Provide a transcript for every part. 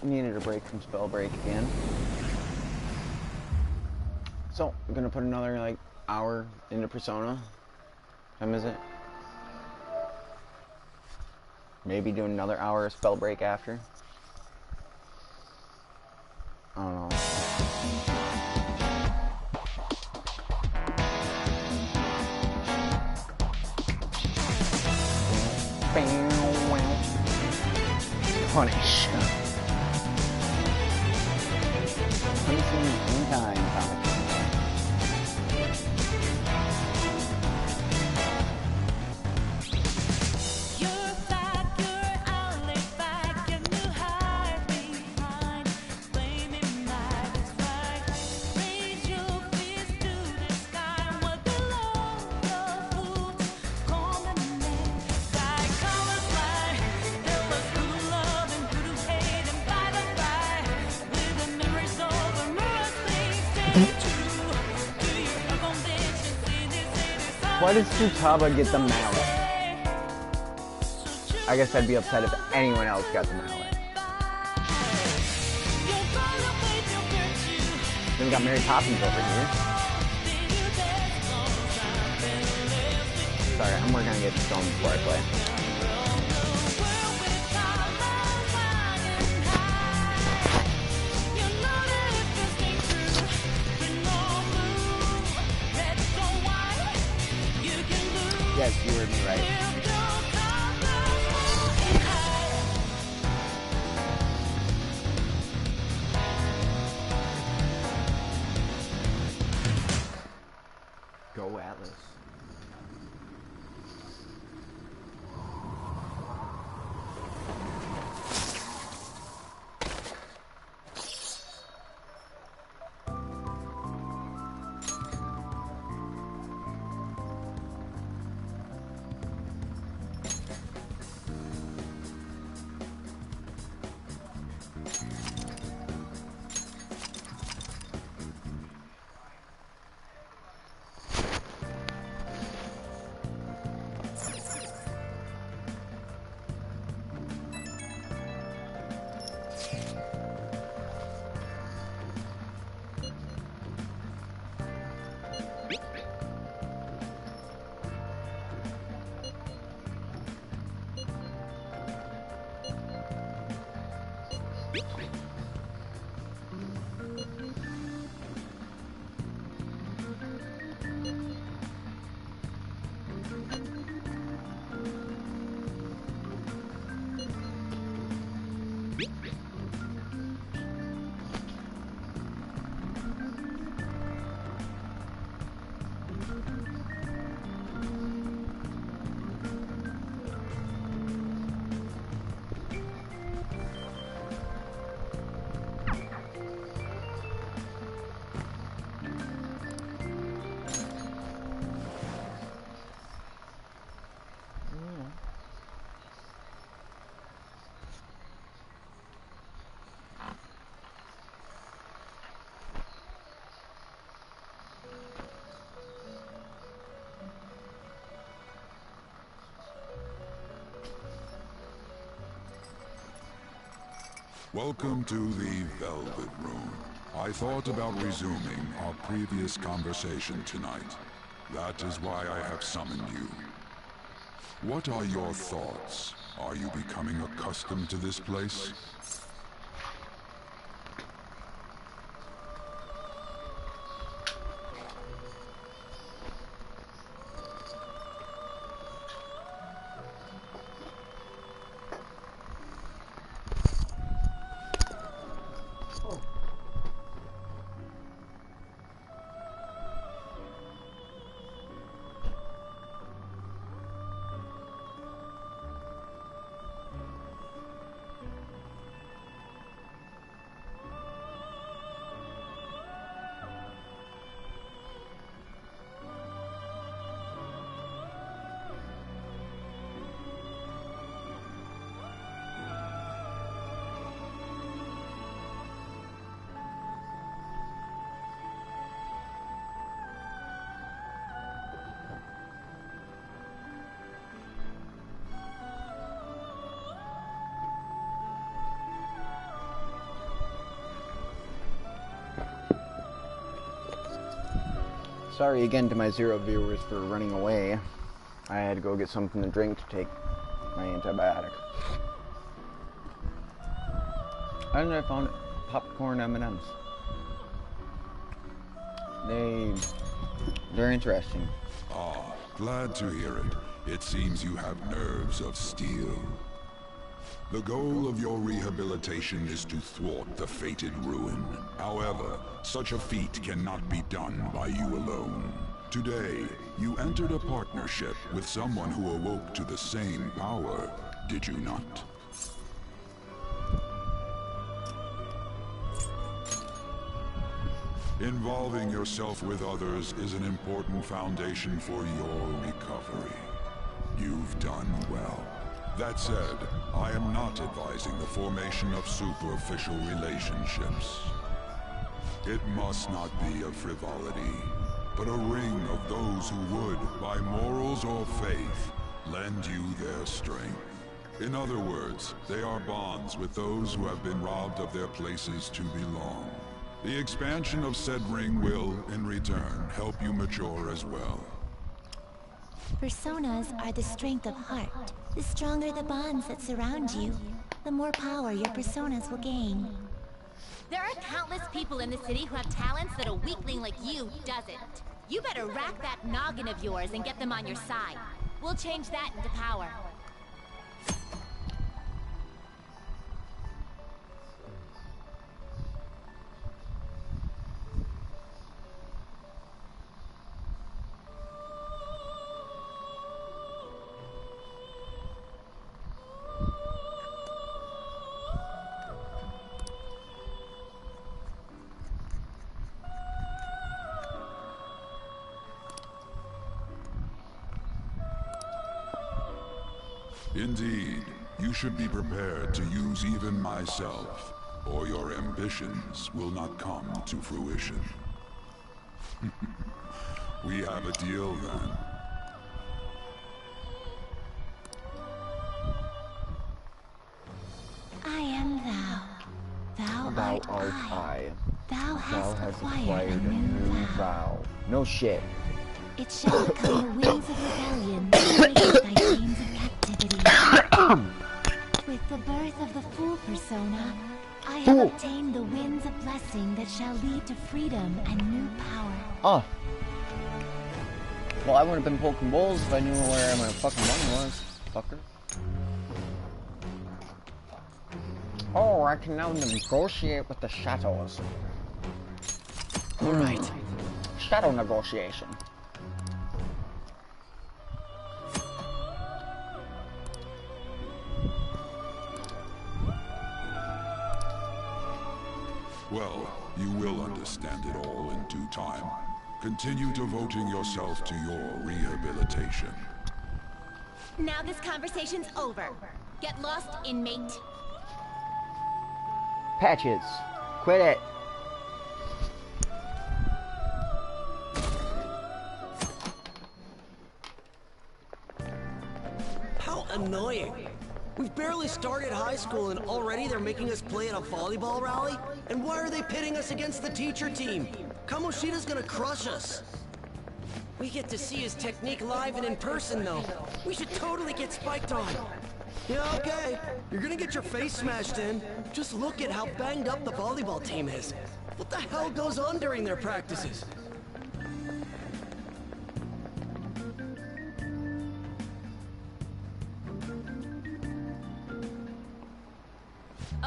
needed a break from spell break again. So, I'm gonna put another, like, hour into Persona. What time is it? Maybe do another hour of spell break after. I don't know. Punish. Punishing in time, comic. Why does Futaba get the mallet? I guess I'd be upset if anyone else got the mallet. Then we got Mary Poppins over here. Sorry, I'm working on getting this going before I play. Yes, you heard me right. Go Atlas. Welcome to the Velvet Room. I thought about resuming our previous conversation tonight. That is why I have summoned you. What are your thoughts? Are you becoming accustomed to this place? Sorry again to my 0 viewers for running away. I had to go get something to drink to take my antibiotic. And I found popcorn M&Ms. They're interesting. Ah, glad to hear it. It seems you have nerves of steel. The goal of your rehabilitation is to thwart the fated ruin. However, such a feat cannot be done by you alone. Today, you entered a partnership with someone who awoke to the same power, did you not? Involving yourself with others is an important foundation for your recovery. You've done well. That said, I am not advising the formation of superficial relationships. It must not be a frivolity, but a ring of those who would, by morals or faith, lend you their strength. In other words, they are bonds with those who have been robbed of their places to belong. The expansion of said ring will, in return, help you mature as well. Personas are the strength of heart. The stronger the bonds that surround you, the more power your personas will gain. There are countless people in the city who have talents that a weakling like you doesn't. You better rack that noggin of yours and get them on your side. We'll change that into power. Indeed, you should be prepared to use even myself, or your ambitions will not come to fruition. We have a deal then. I am thou. Thou art I. Thou hast acquired a new vow. No shit. It shall become the wings of rebellion that break thy chains of captivity. With the birth of the Fool persona, I have obtained the winds of blessing that shall lead to freedom and new power. Oh. Well, I would have been poking bulls if I knew where my fucking money was, fucker. Oh, I can now negotiate with the shadows. Alright. Shadow negotiation. Well, you will understand it all in due time. Continue devoting yourself to your rehabilitation. Now this conversation's over. Get lost, inmate. Patches. Quit it. How annoying. We've barely started high school and already they're making us play at a volleyball rally? And why are they pitting us against the teacher team? Kamoshida's gonna crush us. We get to see his technique live and in person though. We should totally get spiked on. Yeah, okay. You're gonna get your face smashed in. Just look at how banged up the volleyball team is. What the hell goes on during their practices?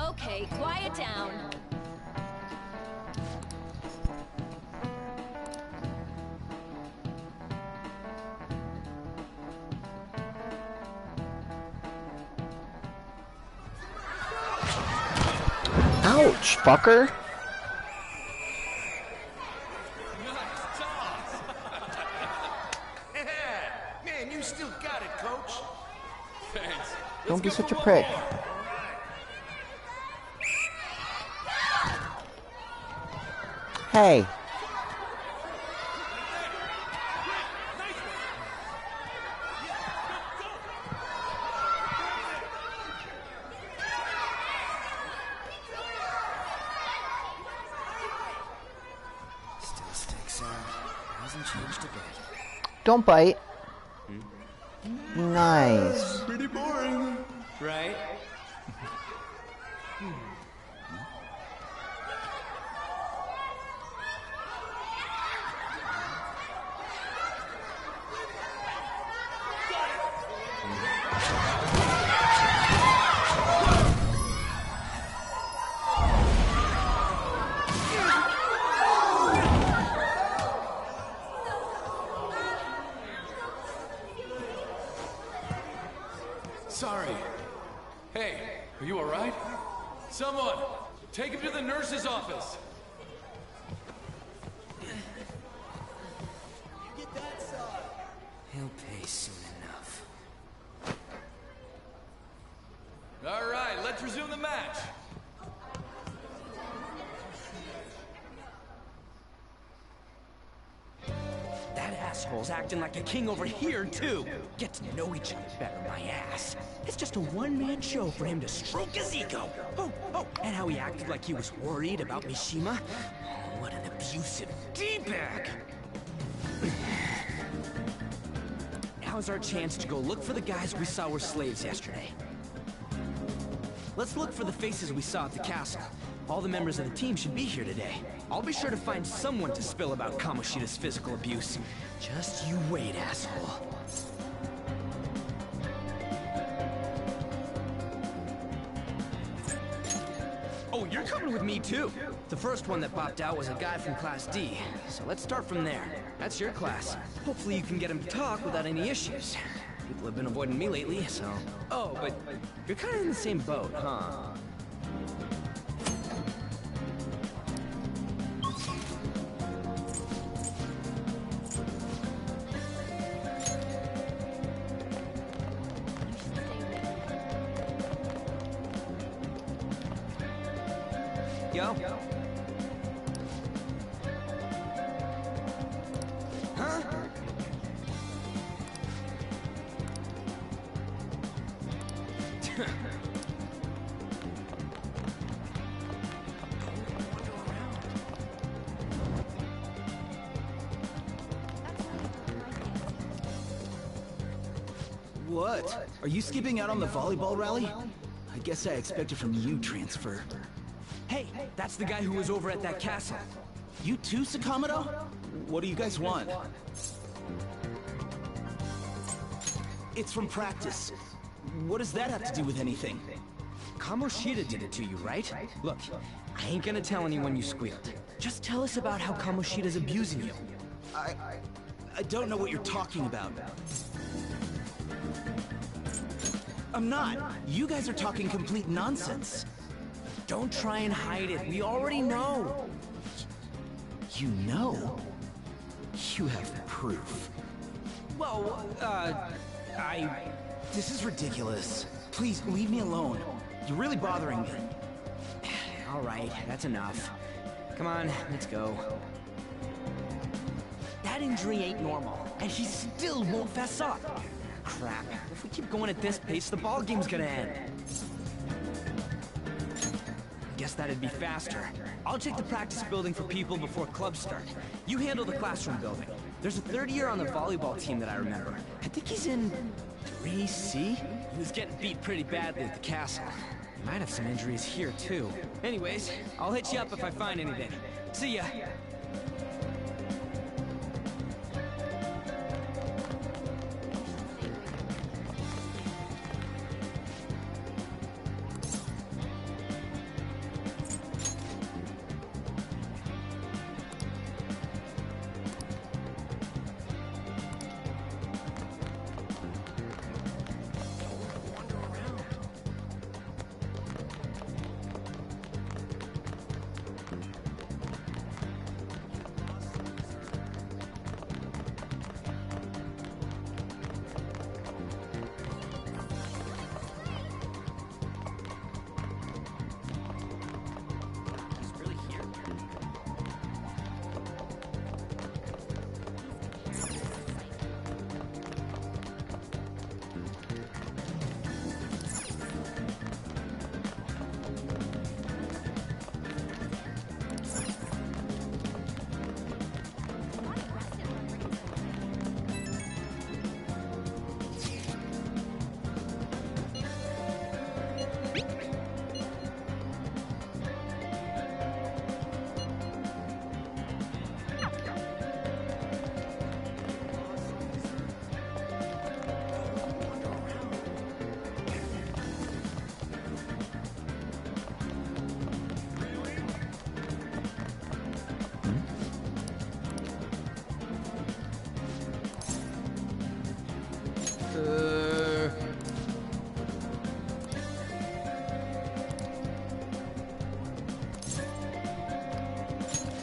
Okay, quiet down. Ouch, fucker. Man, you still got it, coach. Thanks. Don't be such a prick. Hey. Still sticks out. Hasn't changed a bit. Don't bite. Nice. Pretty boring, right? Sorry. Hey, are you alright? Someone, take him to the nurse's office. Get that side. He'll pay soon enough. Alright, let's resume the match. That asshole's acting like a king over here, too. Get to know each other better, my ass. It's just a one-man show for him to stroke his ego. Oh, and how he acted like he was worried about Mishima. Oh, what an abusive D-bag. Now's our chance to go look for the guys we saw were slaves yesterday. Let's look for the faces we saw at the castle. All the members of the team should be here today. I'll be sure to find someone to spill about Kamoshida's physical abuse. Just you wait, asshole. Oh, you're coming with me too. The first one that popped out was a guy from Class D, so let's start from there. That's your class. Hopefully you can get him to talk without any issues. People have been avoiding me lately, so... Oh, but you're kind of in the same boat, huh? Yo. Huh? What? Are you skipping out on the volleyball rally? I guess I expected from you, Transfer. Hey, that's the guy who was over at that castle. You too, Sakamoto? What do you guys want? It's from practice. What does that have to do with anything? Kamoshida did it to you, right? Look, I ain't gonna tell anyone you squealed. Just tell us about how Kamoshida's abusing you. I don't know what you're talking about. I'm not. You guys are talking complete nonsense. Don't try and hide it. We already know. You know? You have proof. Well, This is ridiculous. Please, leave me alone. You're really bothering me. All right, that's enough. Come on, let's go. That injury ain't normal, and he still won't fess up. Crap. If we keep going at this pace, the ball game's gonna end. Guess that'd be faster. I'll check the practice building for people before clubs start. You handle the classroom building. There's a third year on the volleyball team that I remember. I think he's in 3C? He was getting beat pretty badly at the castle. He might have some injuries here, too. Anyways, I'll hit you up if I find anything. See ya.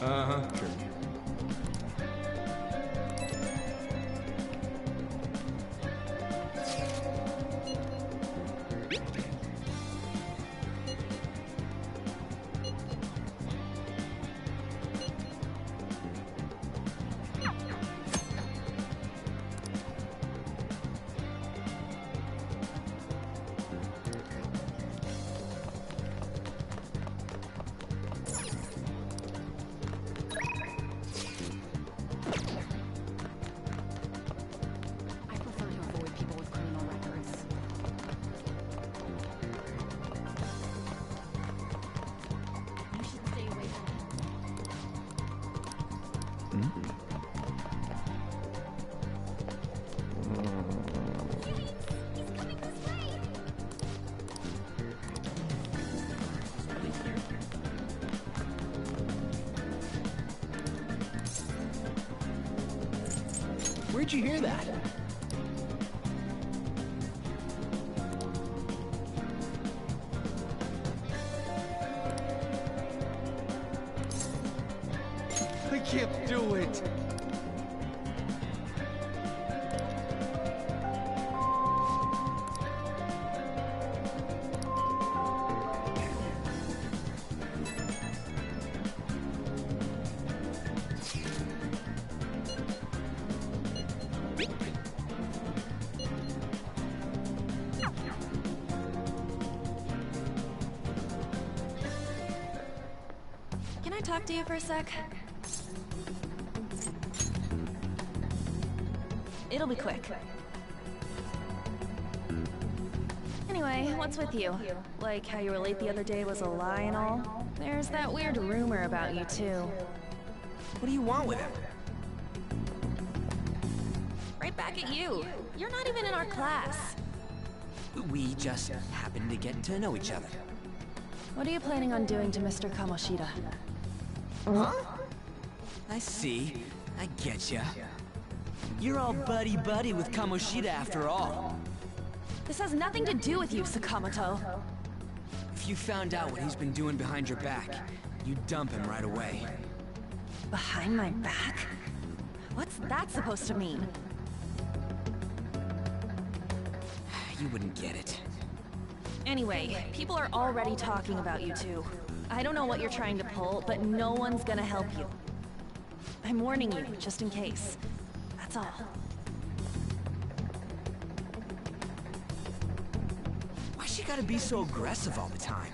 Uh-huh. Sure. I prefer to avoid people with criminal records. You should stay away from them. He's coming this way! Where'd you hear that? I can't do it. Can I talk to you for a sec? It'll be quick. Anyway, what's with you? Like how you were late the other day was a lie and all? There's that weird rumor about you too. What do you want with him? Right back at you. You're not even in our class. We just happened to get to know each other. What are you planning on doing to Mr. Kamoshida? Huh? I see. I getcha. You're all buddy-buddy with Kamoshida after all. This has nothing to do with you, Sakamoto. If you found out what he's been doing behind your back, you'd dump him right away. Behind my back? What's that supposed to mean? You wouldn't get it. Anyway, people are already talking about you two. I don't know what you're trying to pull, but no one's gonna help you. I'm warning you, just in case. That's all. Why she gotta be so aggressive all the time?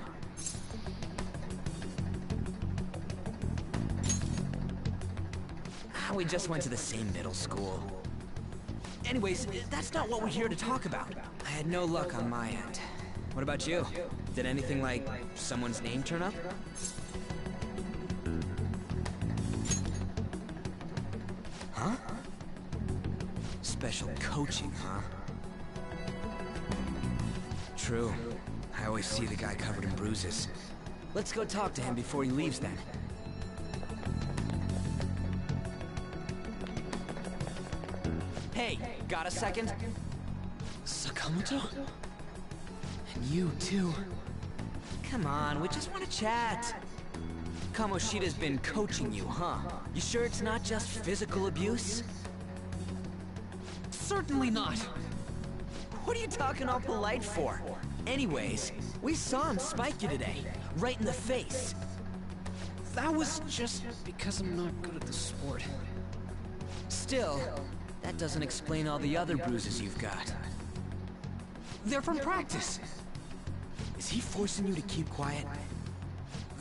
We just went to the same middle school. Anyways, that's not what we're here to talk about. I had no luck on my end. What about you? Did anything like someone's name turn up? Huh? Special coaching, huh? True. I always see the guy covered in bruises. Let's go talk to him before he leaves then. Hey, got a second? Sakamoto? And you too. Come on, we just want to chat. Kamoshida's been coaching you, huh? You sure it's not just physical abuse? Certainly not. What are you talking all polite for? Anyways, we saw him spike you today, right in the face. That was just because I'm not good at the sport. Still, that doesn't explain all the other bruises you've got. They're from practice. Is he forcing you to keep quiet?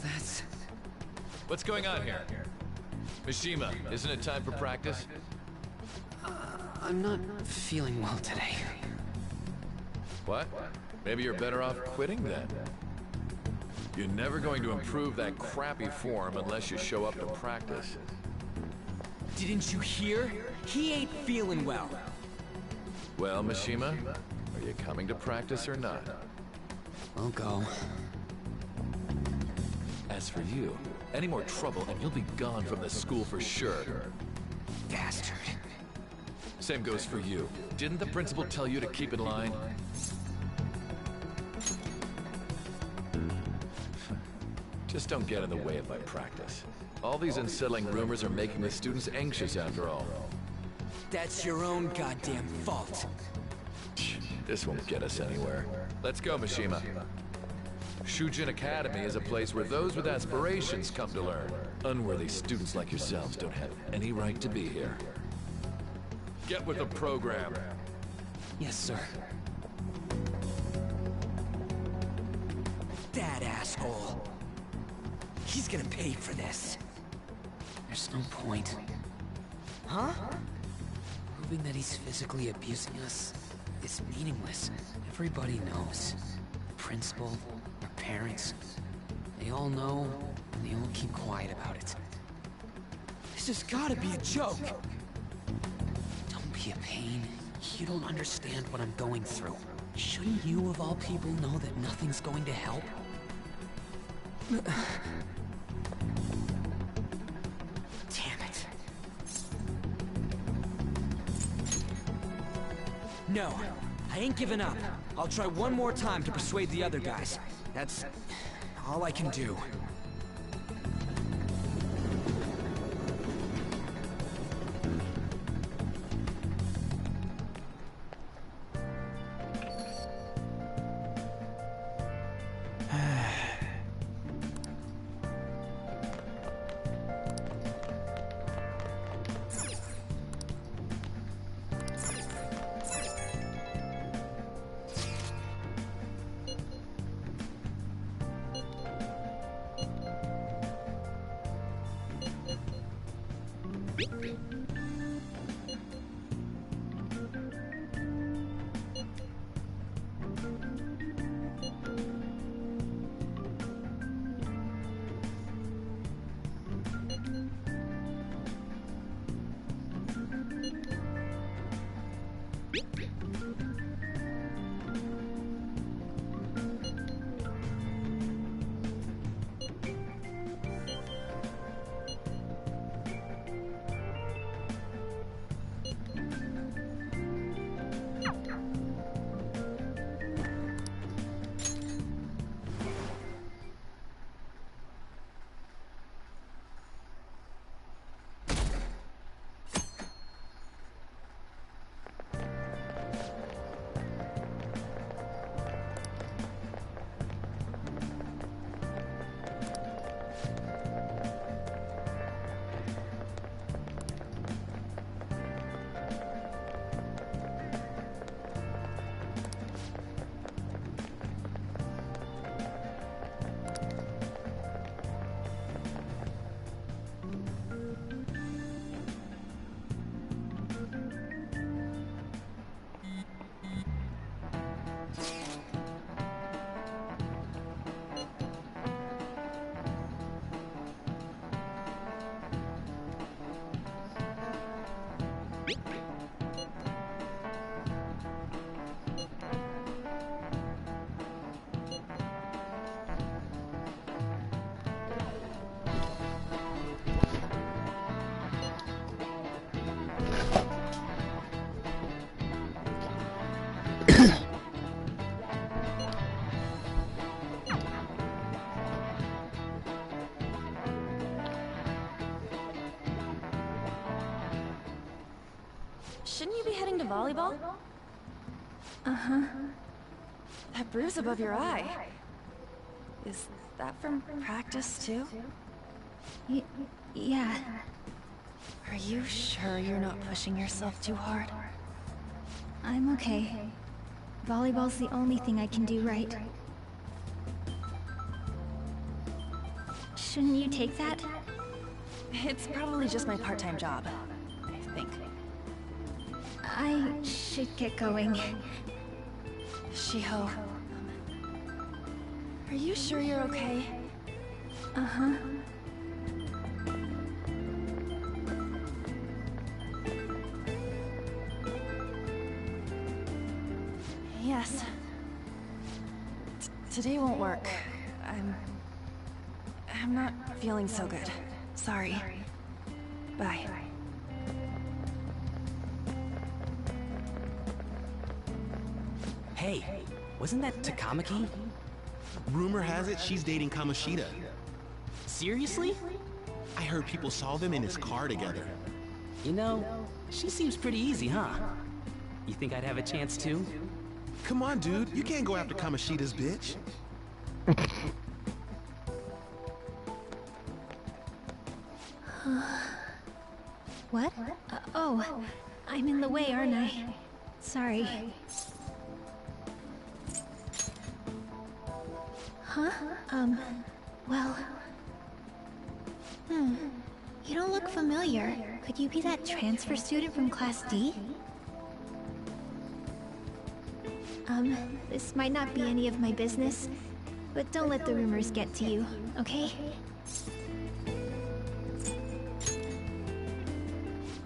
That's... What's going on here? Mishima, isn't it time for practice? I'm not feeling well today. What? Maybe you're better off quitting then. You're never going to improve that crappy form unless you show up to practice. Didn't you hear? He ain't feeling well. Well, Mishima, are you coming to practice or not? I'll go. As for you, any more trouble and you'll be gone from the school for sure. Bastard. Same goes for you. Didn't the principal tell you to keep in line? Just don't get in the way of my practice. All these unsettling rumors are making the students anxious after all. That's your own goddamn fault. This won't get us anywhere. Let's go, Mishima. Shujin Academy is a place where those with aspirations come to learn. Unworthy students like yourselves don't have any right to be here. Get with the program. Yes, sir. That asshole. He's gonna pay for this. There's no point. Huh? Proving that he's physically abusing us is meaningless. Everybody knows. The principal, our parents, they all know, and they all keep quiet about it. This has gotta be a joke! Don't be a pain. You don't understand what I'm going through. Shouldn't you, of all people, know that nothing's going to help? Damn it. No, I ain't giving up. I'll try one more time to persuade the other guys. That's all I can do. Shouldn't you be heading to volleyball? Uh-huh. That bruise above your eye. Is that from practice, too? Yeah. Are you sure you're not pushing yourself too hard? I'm okay. Volleyball's the only thing I can do right. Shouldn't you take that? It's probably just my part-time job, I think. I should get going. Shiho. Are you sure you're okay? Uh-huh. Yes. Today won't work. I'm not feeling so good. Sorry. Bye. Hey, wasn't that Takamaki? Rumor has it she's dating Kamoshida. Seriously? I heard people saw them in his car together. You know, she seems pretty easy, huh? You think I'd have a chance too? Come on, dude. You can't go after Kamoshida's bitch. What? Oh, I'm in the way, aren't I? Sorry. Huh? Well... You don't look familiar. Could you be that transfer student from Class D? This might not be any of my business, but don't let the rumors get to you, okay?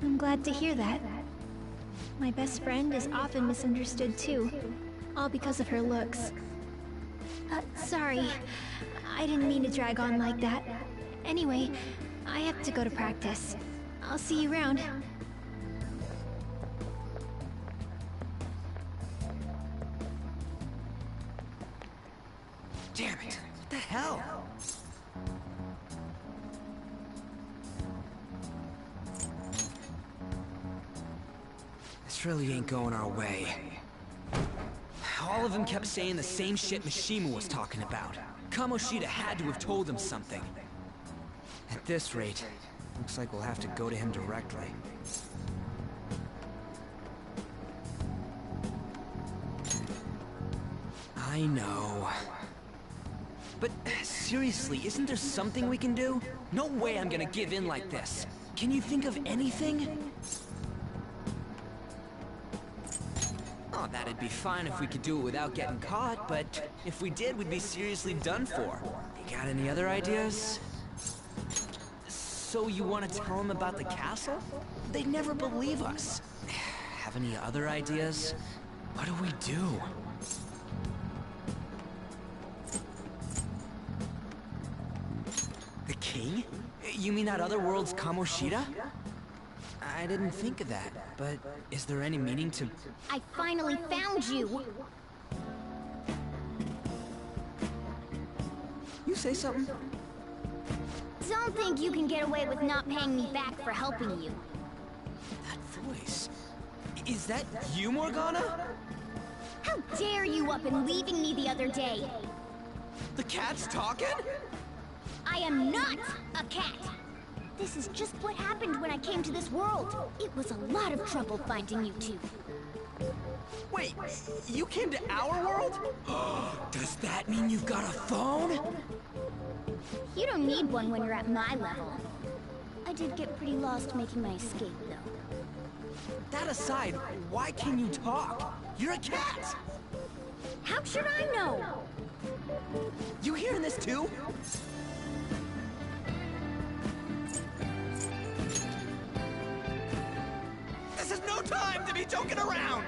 I'm glad to hear that. My best friend is often misunderstood too, all because of her looks. Sorry. I didn't mean to drag on like that. Anyway, I have to go to practice. I'll see you around. Damn it! What the hell? This really ain't going our way. All of them kept saying the same shit Mishima was talking about. Kamoshida had to have told him something. At this rate, looks like we'll have to go to him directly. I know. But seriously, isn't there something we can do? No way I'm gonna give in like this. Can you think of anything? Oh, that'd be fine if we could do it without getting caught, but if we did, we'd be seriously done for. You got any other ideas? So you want to tell them about the castle? They'd never believe us. Have any other ideas? What do we do? The king? You mean that other world's Kamoshida? I didn't think of that, but is there any meaning to... I finally found you! You say something? Don't think you can get away with not paying me back for helping you. That voice... Is that you, Morgana? How dare you up and leaving me the other day? The cat's talking? I am not a cat! This is just what happened when I came to this world. It was a lot of trouble finding you two. Wait, you came to our world? Does that mean you've got a phone? You don't need one when you're at my level. I did get pretty lost making my escape, though. That aside, why can you talk? You're a cat! How should I know? You hearing this too? This is no time to be joking around!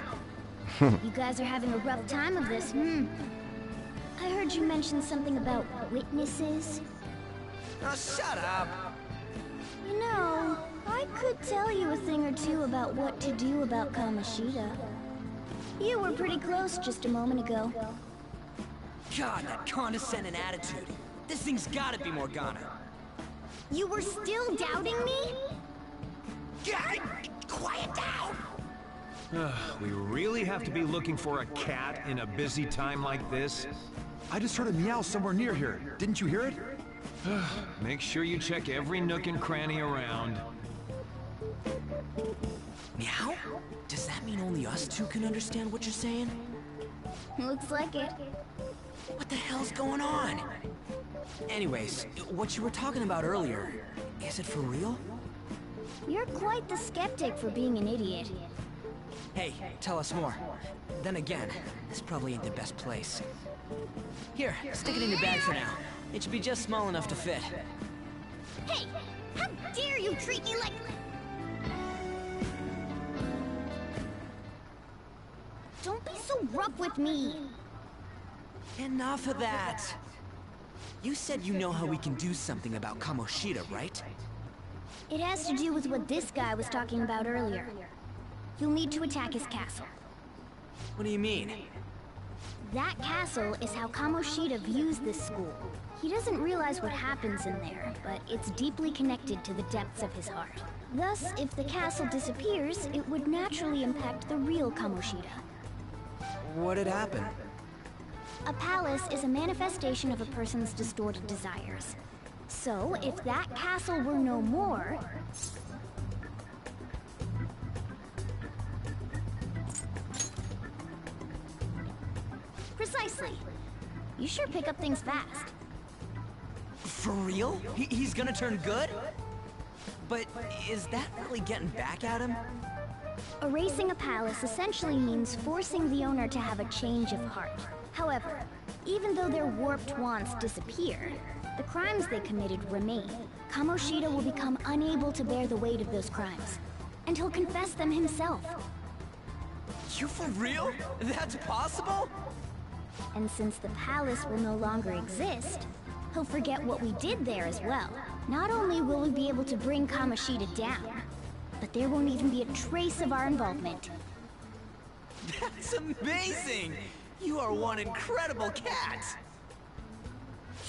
You guys are having a rough time of this, I heard you mention something about witnesses. Oh, shut up! You know, I could tell you a thing or two about what to do about Kamoshida. You were pretty close just a moment ago. God, that condescending attitude. This thing's gotta be Morgana. You were still doubting me? God, quiet down! We really have to be looking for a cat in a busy time like this? I just heard a meow somewhere near here. Didn't you hear it? Make sure you check every nook and cranny around. Meow? Does that mean only us two can understand what you're saying? Looks like it. What the hell's going on? Anyways, what you were talking about earlier, is it for real? You're quite the skeptic for being an idiot. Hey, tell us more. Then again, this probably ain't the best place. Here, stick it in your bag for now. It should be just small enough to fit. Hey! How dare you treat me like... Don't be so rough with me! Enough of that! You said you know how we can do something about Kamoshida, right? It has to do with what this guy was talking about earlier. You'll need to attack his castle. What do you mean? That castle is how Kamoshida views this school. He doesn't realize what happens in there, but it's deeply connected to the depths of his heart. Thus, if the castle disappears, it would naturally impact the real Kamoshida. What'd happen? A palace is a manifestation of a person's distorted desires. So, if that castle were no more... Precisely. You sure pick up things fast. For real? He's gonna turn good? But is that really getting back at him? Erasing a palace essentially means forcing the owner to have a change of heart. However, even though their warped wants disappear, the crimes they committed remain. Kamoshida will become unable to bear the weight of those crimes, and he'll confess them himself. You for real? That's possible? And since the palace will no longer exist, he'll forget what we did there as well. Not only will we be able to bring Kamoshida down, but there won't even be a trace of our involvement. That's amazing! You are one incredible cat!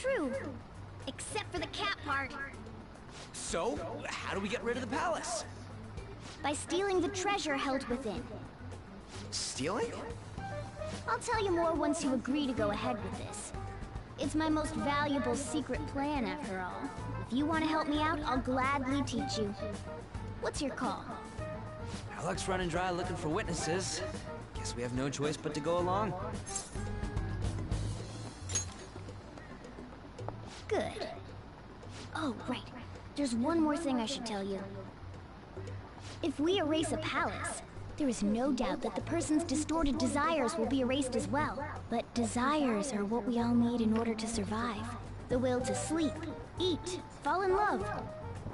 True. Except for the cat part. So, how do we get rid of the palace? By stealing the treasure held within. Stealing? I'll tell you more once you agree to go ahead with this. It's my most valuable secret plan, after all. If you want to help me out, I'll gladly teach you. What's your call? Our luck's running dry looking for witnesses. Guess we have no choice but to go along. Good. Oh, right. There's one more thing I should tell you. If we erase a palace, there is no doubt that the person's distorted desires will be erased as well. But desires are what we all need in order to survive. The will to sleep, eat, fall in love.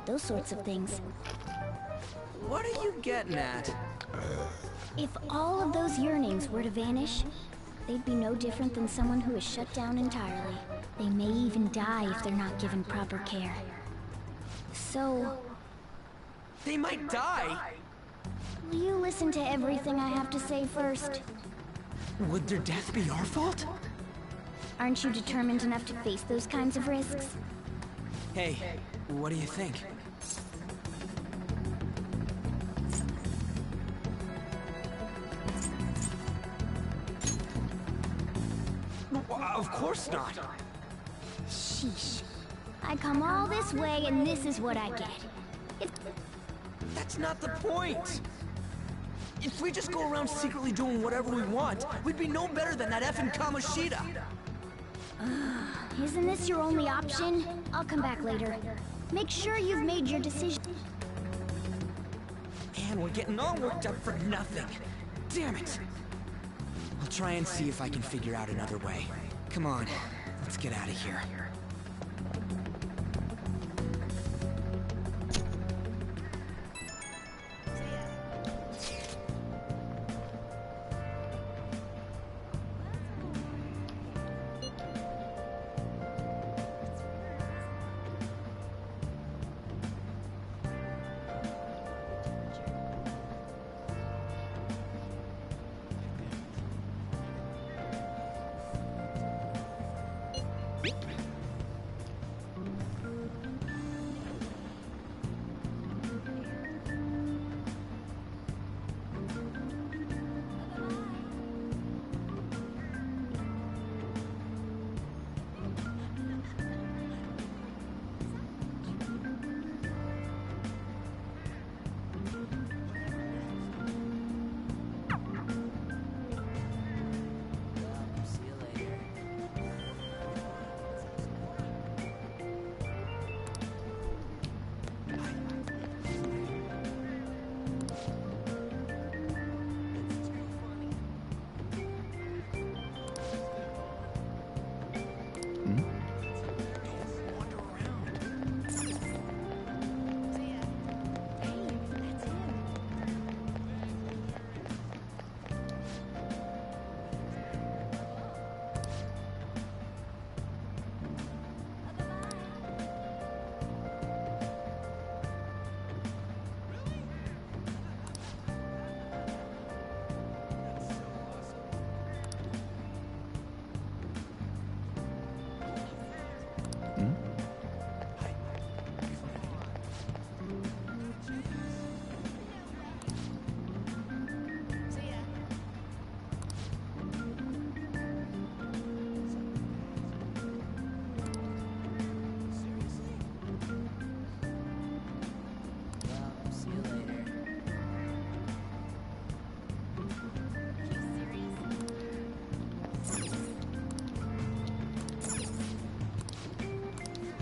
Those sorts of things. What are you getting at? If all of those yearnings were to vanish, they'd be no different than someone who is shut down entirely. They may even die if they're not given proper care. So... They might die? Will you listen to everything I have to say first? Would their death be our fault? Aren't you determined enough to face those kinds of risks? Hey, what do you think? Of course not. Sheesh. I come all this way and this is what I get. That's not the point! If we just go around secretly doing whatever we want, we'd be no better than that effing Kamoshida! Isn't this your only option? I'll come back later. Make sure you've made your decision. Man, we're getting all worked up for nothing. Damn it! I'll try and see if I can figure out another way. Come on, let's get out of here.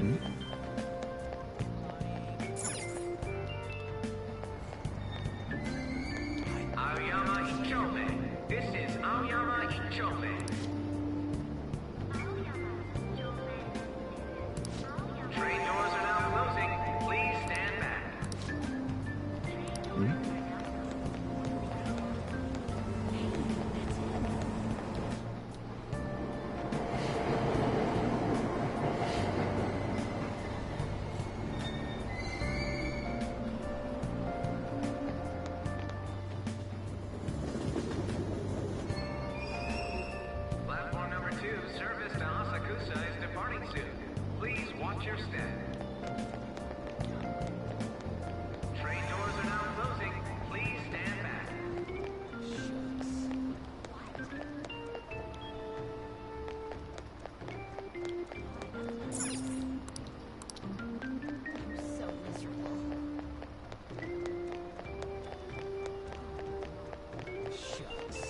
Aoyama Ichome. This is Aoyama Ichome. Train doors are now closing. Please stand back. Platform number 2, service to Asakusa is departing soon. Please watch your step. Train doors are now closing. Please stand back. So miserable. Shucks.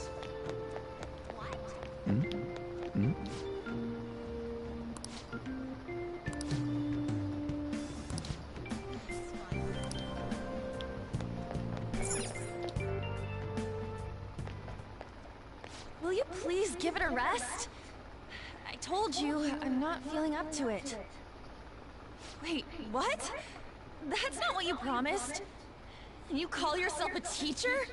Will you please give it a rest? I told you, I'm not feeling up to it. Wait, what? That's not what you promised. And you call yourself a teacher?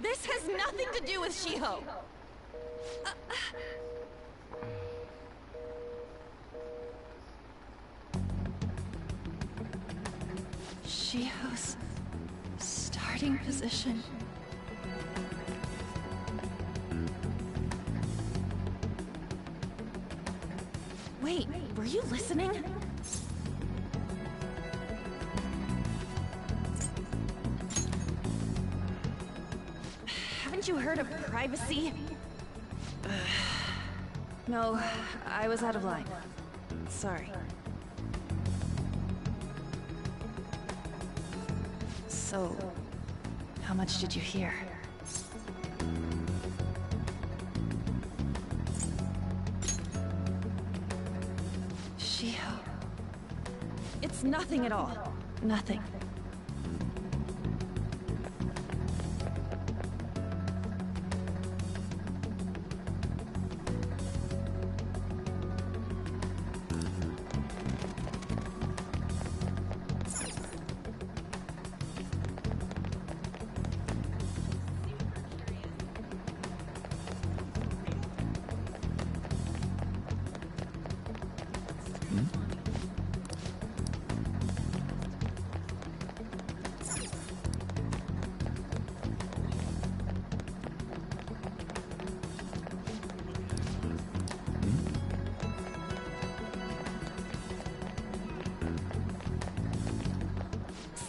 This has nothing to do with Shiho. Shiho's starting position. Wait, were you listening? Haven't you heard of privacy? No, I was out of line. Sorry. So, how much did you hear? Shiho. It's nothing at all. Nothing.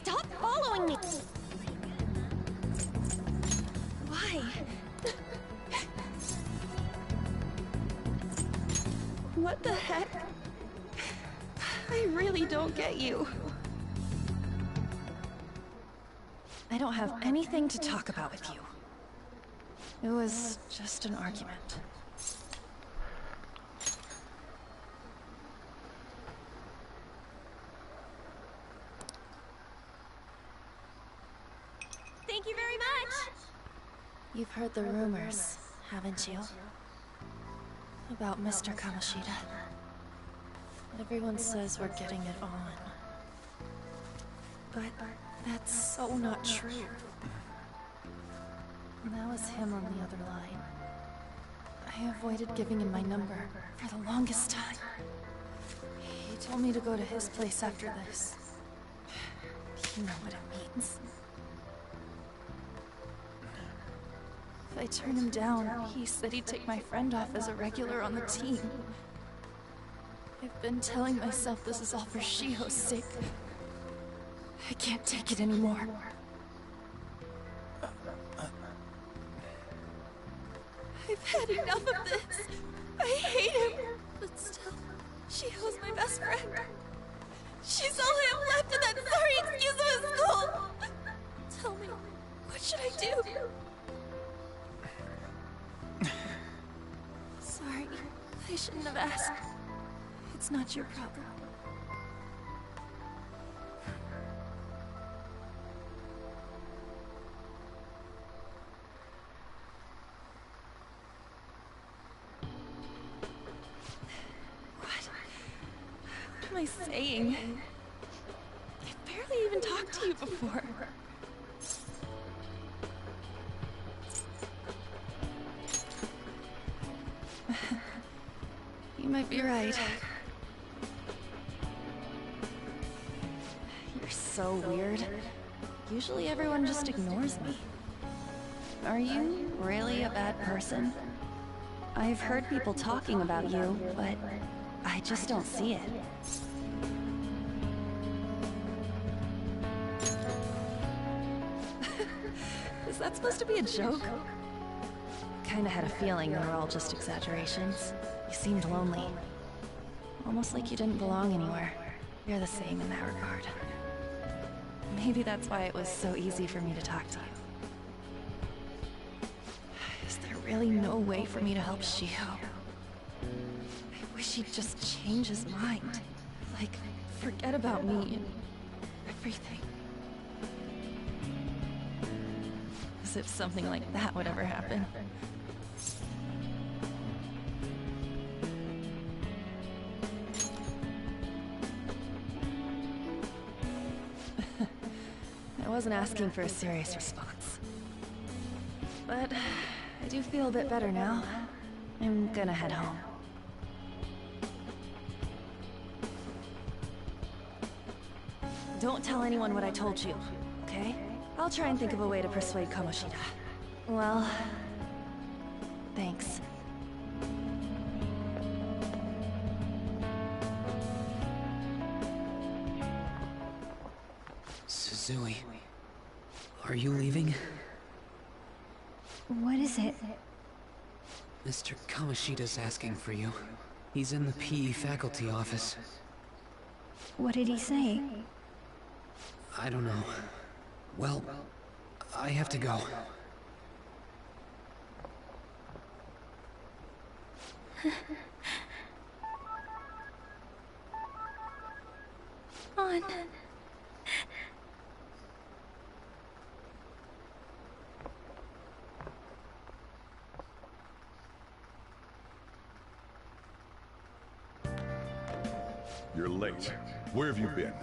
Stop following me! Why? What the heck? I really don't get you. I don't have anything to talk about with you. It was just an argument. Thank you very much! You've heard the rumors, haven't you? About Mr. Kamoshida. Everyone says we're getting it on. But that's so not true. That was him on the other line. I avoided giving him my number for the longest time. He told me to go to his place after this. You know what it means. If I turn him down, he said he'd take my friend off as a regular on the team. I've been telling myself this is all for Shiho's sake. I can't take it anymore. I've had enough of this. I hate him. But still, Shiho's my best friend. She's all I have left in that sorry excuse of a school. Tell me, what should I do? Sorry, I shouldn't have asked. It's not your problem. What am I saying? I've barely even talked to you before. You might be right. You're so weird. Usually everyone just ignores me. Are you really a bad person? I've heard people talking about you, but I just don't see it. Is that supposed to be a joke? Kinda had a feeling they were all just exaggerations. You seemed lonely. Almost like you didn't belong anywhere. You're the same in that regard. Maybe that's why it was so easy for me to talk to you. Is there really no way for me to help Shiho? I wish he'd just change his mind. Like, forget about me and everything. As if something like that would ever happen. I wasn't asking for a serious response. But I do feel a bit better now. I'm gonna head home. Don't tell anyone what I told you, okay? I'll try and think of a way to persuade Kamoshida. Well, thanks. Suzui, are you leaving? What is it? Mr. Kamoshida's asking for you. He's in the PE faculty office. What did he say? I don't know. Well, I have to go. On. You're late. Where have you been?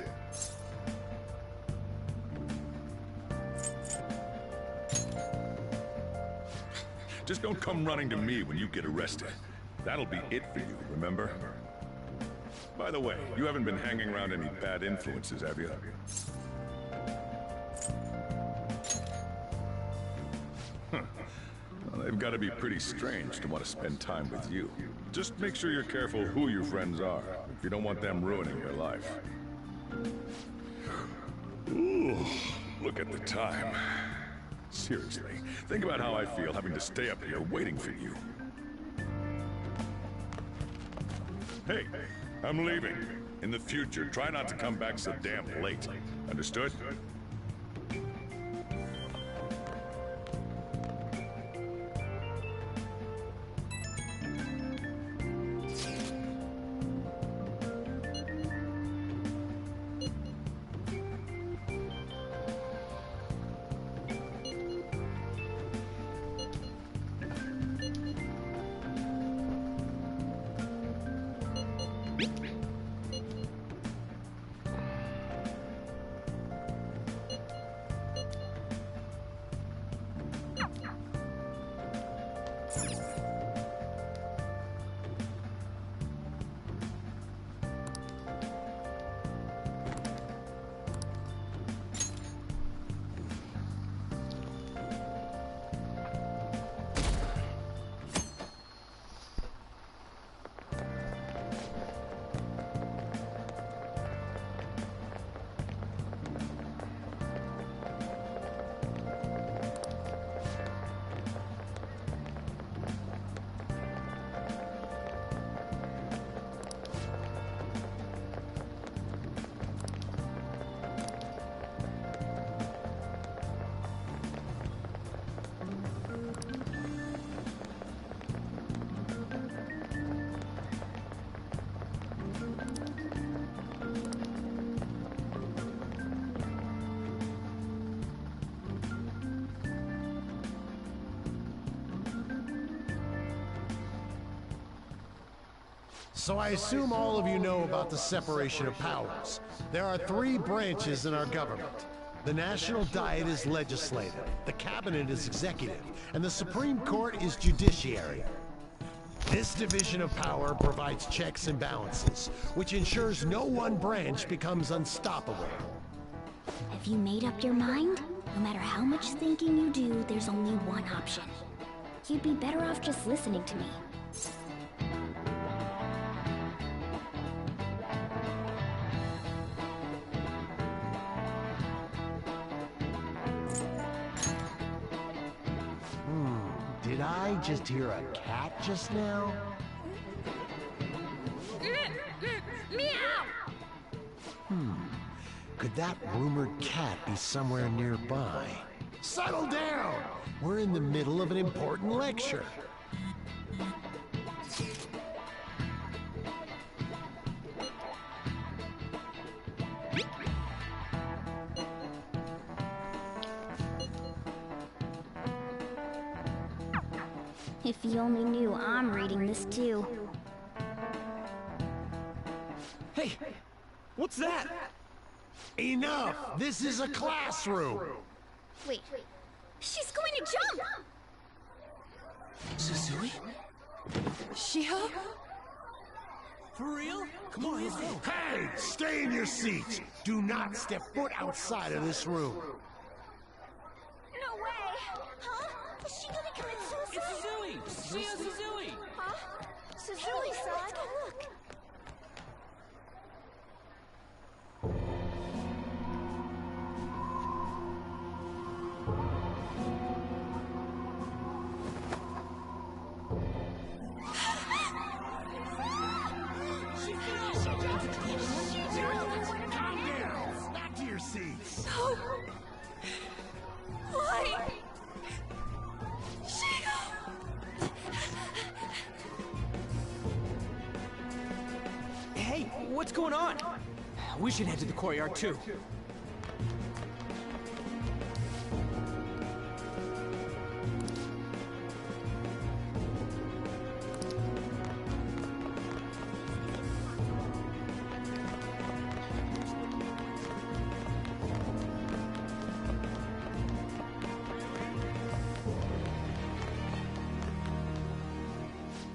Just don't come running to me when you get arrested. That'll be it for you, remember? By the way, you haven't been hanging around any bad influences, have you? Well, they've got to be pretty strange to want to spend time with you. Just make sure you're careful who your friends are, if you don't want them ruining your life. Ooh, look at the time. Seriously, think about how I feel having to stay up here waiting for you. Hey, I'm leaving. In the future, try not to come back so damn late. Understood? So I assume all of you know about the separation of powers. There are 3 branches in our government. The National Diet is legislative, the Cabinet is executive, and the Supreme Court is judiciary. This division of power provides checks and balances, which ensures no one branch becomes unstoppable. Have you made up your mind? No matter how much thinking you do, there's only one option. You'd be better off just listening to me. Did I just hear a cat just now? Meow! Could that rumored cat be somewhere nearby? Settle down! We're in the middle of an important lecture. If you only knew I'm reading this too. Hey, what's that? Enough! This is a classroom! Wait, she's going to jump! Suzui? Shiho? For real? Come on, let's go. Hey! Stay in your seats! Do not step foot outside of this room. No way! Huh? Is she gonna commit suicide? It's Suzui! Shio Suzui! Huh? Suzui-san? Let's go look. Back to your seats! No! Why? Shio! Hey, what's going on? We should head to the courtyard too.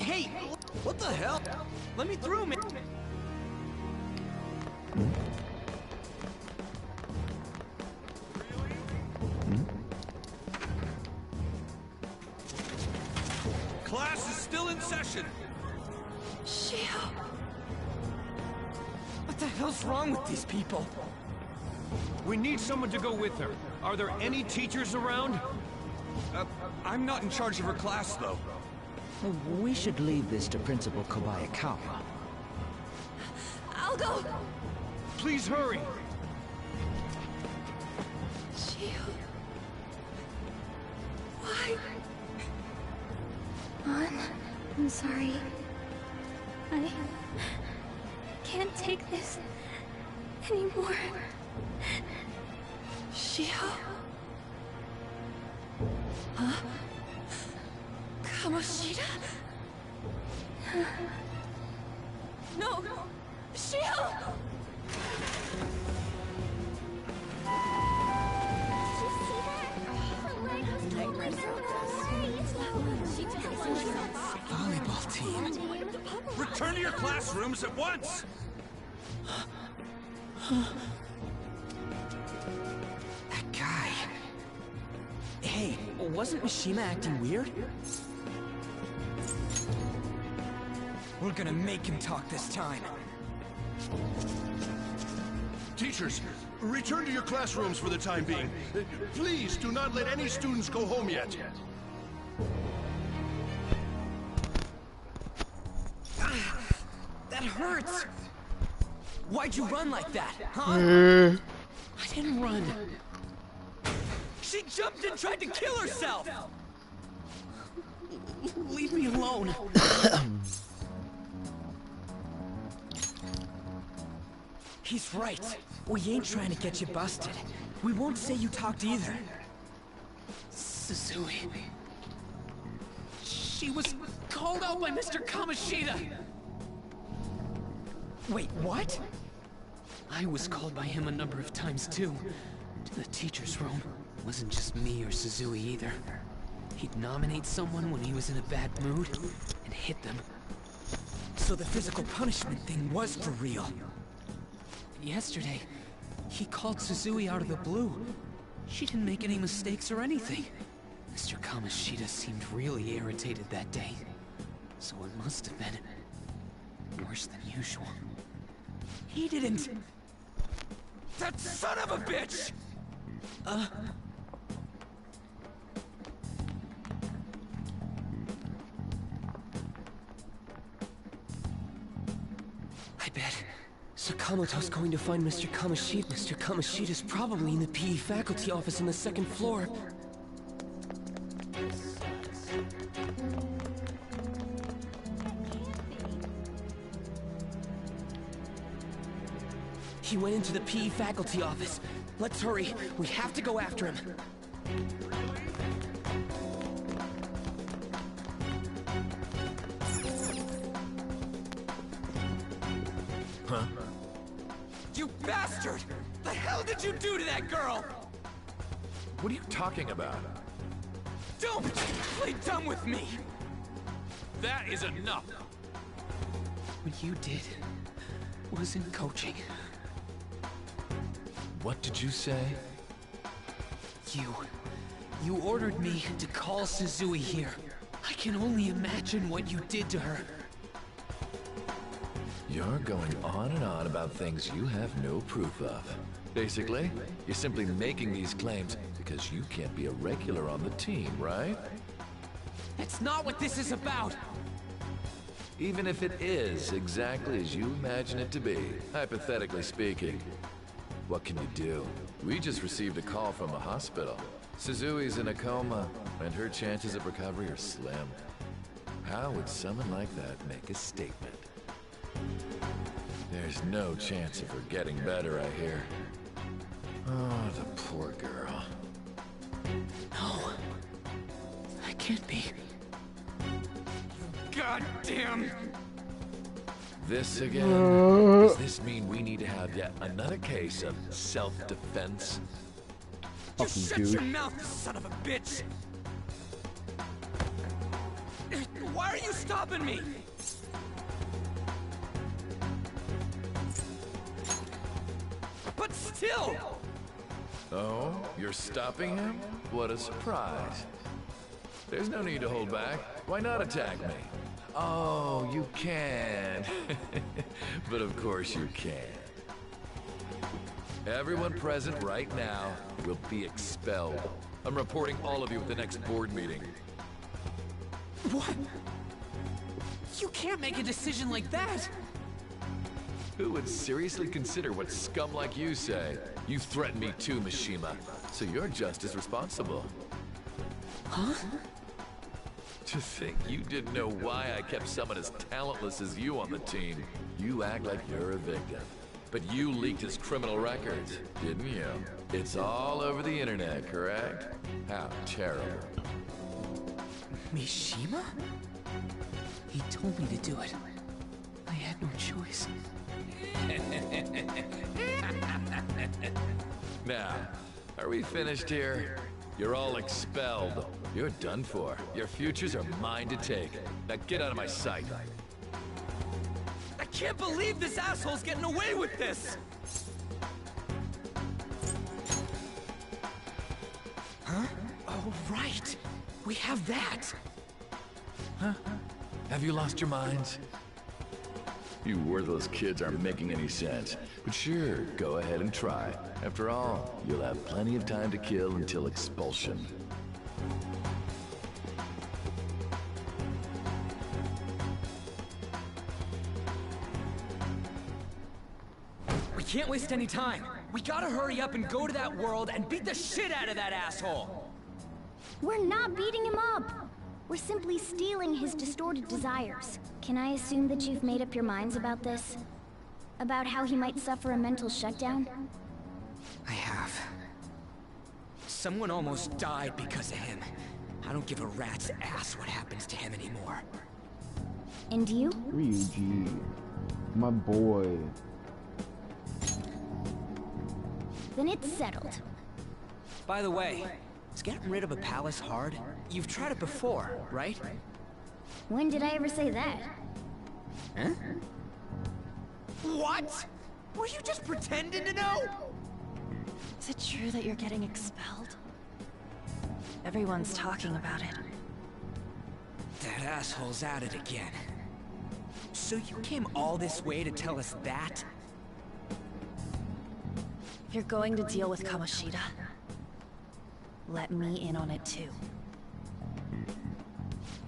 Hey, what the hell? Let me through, man. Class is still in session. Shio! What the hell's wrong with these people? We need someone to go with her. Are there any teachers around? I'm not in charge of her class, though. We should leave this to Principal Kobayakawa. I'll go! Please hurry. Shio... Why? I'm sorry. I can't take this anymore. Shio? Huh? Kamoshida? No! Shio! Volleyball team. Return to your classrooms at once! That guy. Hey, wasn't Mishima acting weird? We're gonna make him talk this time. Teachers, return to your classrooms for the time being. Please do not let any students go home yet. That hurts! Why'd you run like that, huh? I didn't run. She jumped and tried to kill herself! Leave me alone. He's right. We ain't trying to get you busted. We won't say you talked either. Suzui. She was called out by Mr. Kamoshida. Wait, what? I was called by him a number of times too. To the teacher's room. It wasn't just me or Suzui either. He'd nominate someone when he was in a bad mood and hit them. So the physical punishment thing was for real. Yesterday, he called Suzui out of the blue. She didn't make any mistakes or anything. Mr. Kamoshida seemed really irritated that day. So it must have been worse than usual. He didn't... That son of a bitch! I bet Sakamoto's going to find Mr. Kamoshida. Mr. Kamoshida's probably in the PE faculty office on the second floor. He went into the PE faculty office. Let's hurry. We have to go after him. Huh? You bastard! The hell did you do to that girl? What are you talking about? Don't play dumb with me! That is enough! What you did wasn't coaching. What did you say? You ordered me to call Suzui here. I can only imagine what you did to her. You're going on and on about things you have no proof of. Basically, you're simply making these claims because you can't be a regular on the team, right? That's not what this is about! Even if it is exactly as you imagine it to be, hypothetically speaking, what can you do? We just received a call from a hospital. Suzui's in a coma, and her chances of recovery are slim. How would someone like that make a statement? There's no chance of her getting better, I hear. Oh, the poor girl. No. I can't be. God damn! This again? Does this mean we need to have yet another case of self-defense? Just shut your mouth, you son of a bitch! Why are you stopping me? But still! Oh, you're stopping him? What a surprise. There's no need to hold back. Why not attack me? Oh, you can. But of course you can. Everyone present right now will be expelled. I'm reporting all of you at the next board meeting. What? You can't make a decision like that! Who would seriously consider what scum like you say? You threatened me too, Mishima, so you're just as responsible. Huh? To think you didn't know why I kept someone as talentless as you on the team. You act like you're a victim. But you leaked his criminal records, didn't you? It's all over the internet, correct? How terrible. Mishima? He told me to do it. I had no choice. Now, are we finished here? You're all expelled. You're done for. Your futures are mine to take. Now get out of my sight. I can't believe this asshole's getting away with this! Huh? Oh, right. We have that. Huh? Have you lost your minds? You worthless kids aren't making any sense. But sure, go ahead and try. After all, you'll have plenty of time to kill until expulsion. We can't waste any time. We gotta hurry up and go to that world and beat the shit out of that asshole! We're not beating him up! We're simply stealing his distorted desires. Can I assume that you've made up your minds about this? About how he might suffer a mental shutdown? I have. Someone almost died because of him. I don't give a rat's ass what happens to him anymore. And you? Ryuji. My boy. Then it's settled. By the way, is getting rid of a palace hard? You've tried it before, right? When did I ever say that? Huh? What? Were you just pretending to know? Is it true that you're getting expelled? Everyone's talking about it. That asshole's at it again. So you came all this way to tell us that? If you're going to deal with Kamoshida, let me in on it too.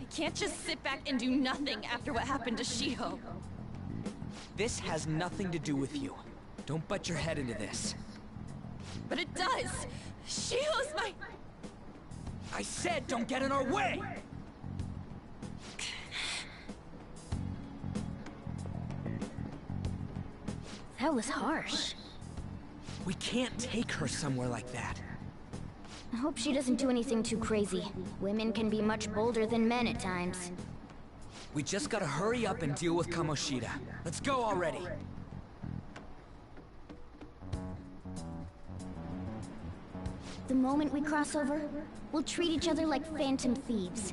I can't just sit back and do nothing after what happened to Shiho. This has nothing to do with you. Don't butt your head into this. But it does! Shiho's my... I said don't get in our way! That was harsh. We can't take her somewhere like that. I hope she doesn't do anything too crazy. Women can be much bolder than men at times. We just gotta hurry up and deal with Kamoshida. Let's go already. The moment we cross over, we'll treat each other like phantom thieves.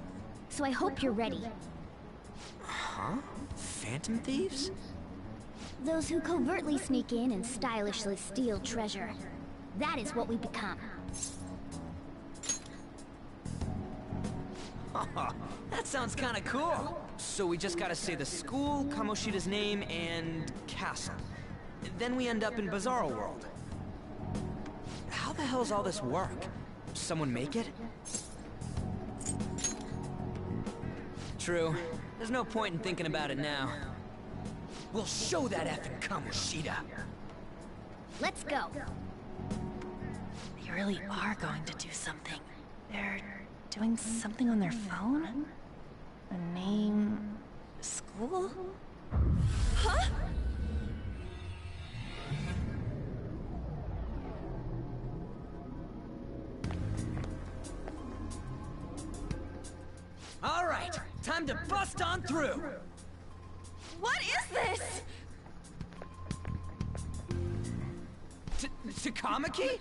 So I hope you're ready. Huh? Phantom thieves? Those who covertly sneak in and stylishly steal treasure. That is what we become. That sounds kinda cool. So we just gotta say the school, Kamoshida's name, and castle. Then we end up in Bizarro World. How the hell's all this work? Someone make it? True. There's no point in thinking about it now. We'll show that effing Kamoshida. Let's go. They really are going to do something. They're doing something on their phone? A name... school? Huh? All right, time to bust on through. What is this? Takamaki?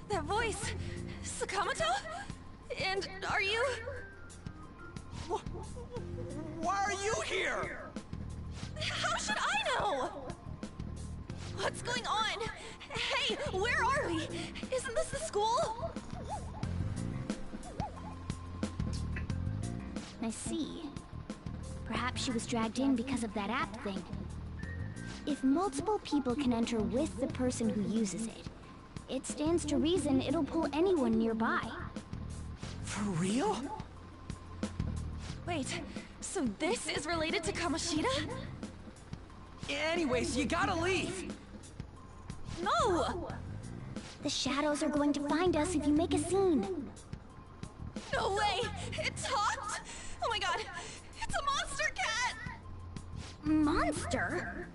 That voice... Sakamoto? And are you... Why are you here? How should I know? What's going on? Hey, where are we? Isn't this the school? I see. Perhaps she was dragged in because of that app thing. If multiple people can enter with the person who uses it, it stands to reason it'll pull anyone nearby. For real? Wait, so this is related to Kamoshida? Anyways, you gotta leave! No! The shadows are going to find us if you make a scene. No way! It talked? Oh my god! It's a monster cat! Monster?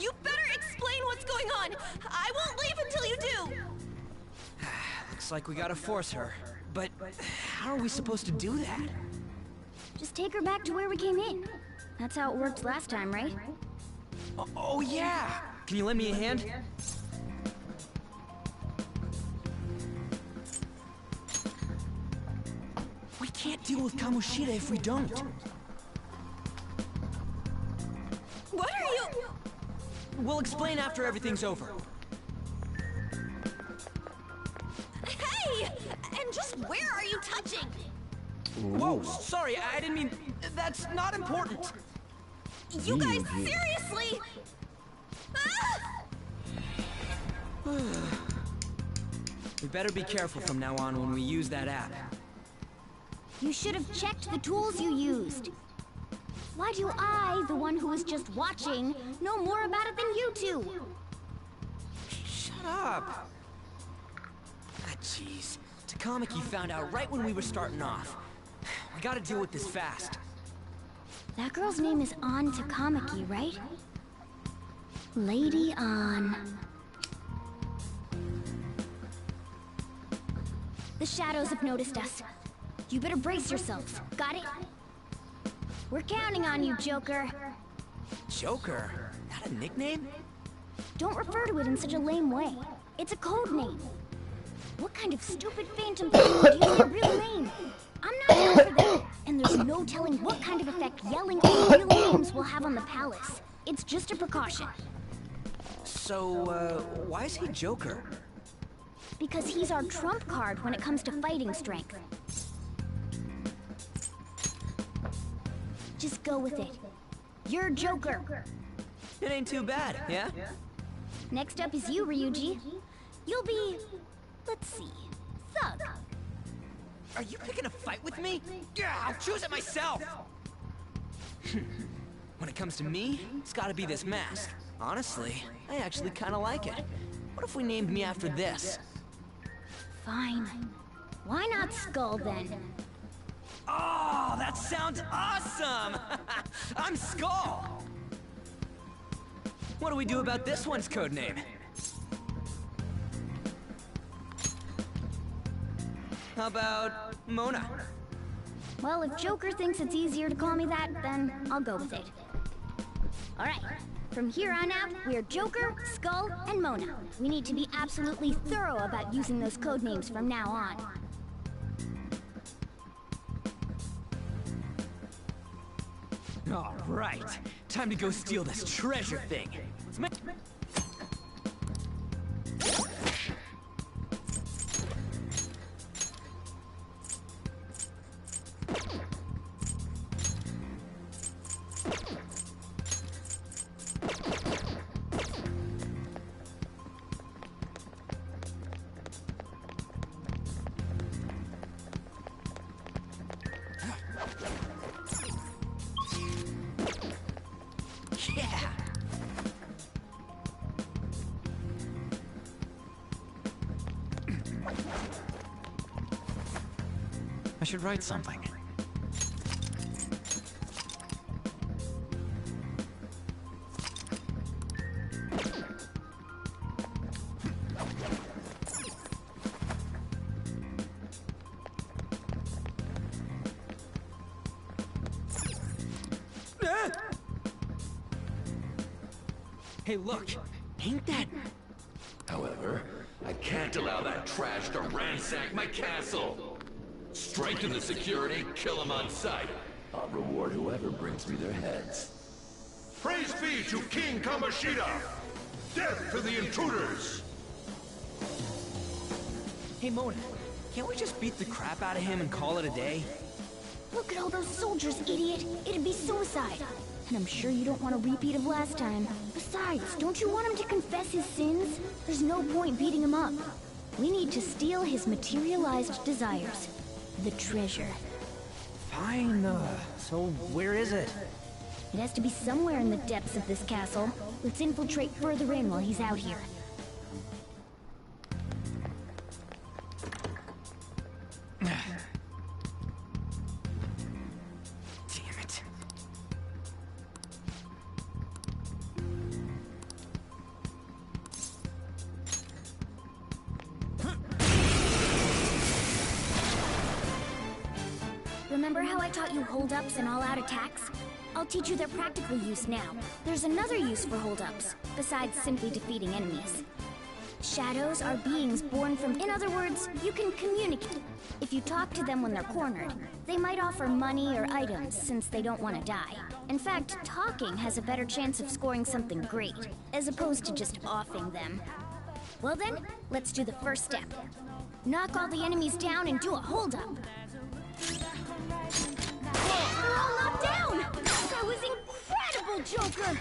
You better explain what's going on! I won't leave until you do! Looks like we gotta force her. But how are we supposed to do that? Just take her back to where we came in. That's how it worked last time, right? Oh yeah! Can you lend me a hand? We can't deal with Kamoshida if we don't. What are you... We'll explain after everything's over. Hey! And just where are you touching? Whoa, sorry, I didn't mean... That's not important. You guys, seriously? We better be careful from now on when we use that app. You should have checked the tools you used. Why do I, the one who was just watching, know more about it than you two? Shut up! Ah, jeez. Takamaki found out right when we were starting off. We gotta deal with this fast. That girl's name is An Takamaki, right? Lady An. The shadows have noticed us. You better brace yourselves. Got it? We're counting on you, Joker. Joker? That a nickname? Don't refer to it in such a lame way. It's a code name. What kind of stupid phantom thing would use their real name? I'm not down for that. And there's no telling what kind of effect yelling out real names will have on the palace. It's just a precaution. So, why is he Joker? Because he's our trump card when it comes to fighting strength. Just go with it. You're Joker. It ain't too bad, yeah? Next up is you, Ryuji. You'll be... let's see... Thug. Are you picking a fight with me? Yeah, I'll choose it myself! When it comes to me, it's gotta be this mask. Honestly, I actually kinda like it. What if we named me after this? Fine. Why not Skull, then? Oh, that sounds awesome! I'm Skull! What do we do about this one's codename? How about Mona? Well, if Joker thinks it's easier to call me that, then I'll go with it. Alright, from here on out, we're Joker, Skull, and Mona. We need to be absolutely thorough about using those code names from now on. All right, time to go steal this treasure thing. Let's make... I should write something. Hey, look! Ain't that... However, I can't allow that trash to ransack my castle! Strengthen the security, kill them on sight. I'll reward whoever brings me their heads. Praise be to King Kamoshida! Death to the intruders! Hey, Mona, can't we just beat the crap out of him and call it a day? Look at all those soldiers, idiot! It'd be suicide! And I'm sure you don't want a repeat of last time. Besides, don't you want him to confess his sins? There's no point beating him up. We need to steal his materialized desires. The treasure. Fine, so where is it? It has to be somewhere in the depths of this castle. Let's infiltrate further in while he's out here. Damn it. Remember how I taught you hold-ups and all-out attacks? I'll teach you their practical use now. There's another use for hold-ups, besides simply defeating enemies. Shadows are beings born from... In other words, you can communicate. If you talk to them when they're cornered, they might offer money or items since they don't want to die. In fact, talking has a better chance of scoring something great, as opposed to just offing them. Well then, let's do the first step. Knock all the enemies down and do a hold-up. They're all knocked down! That was incredible, Joker!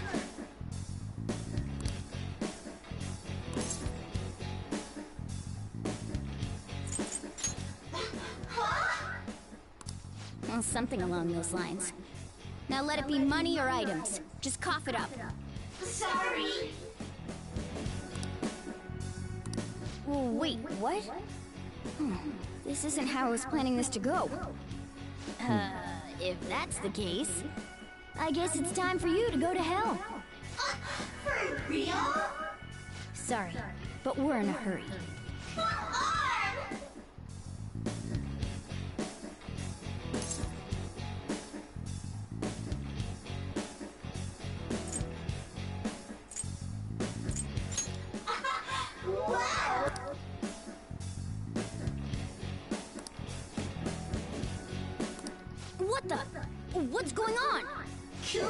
Well, something along those lines. Now let it be money or items. Just cough it up. Sorry. Wait, what? This isn't how I was planning this to go. If that's the case, I guess it's time for you to go to hell. For real? Sorry, but we're in a hurry. Come on! What's going on? Cool.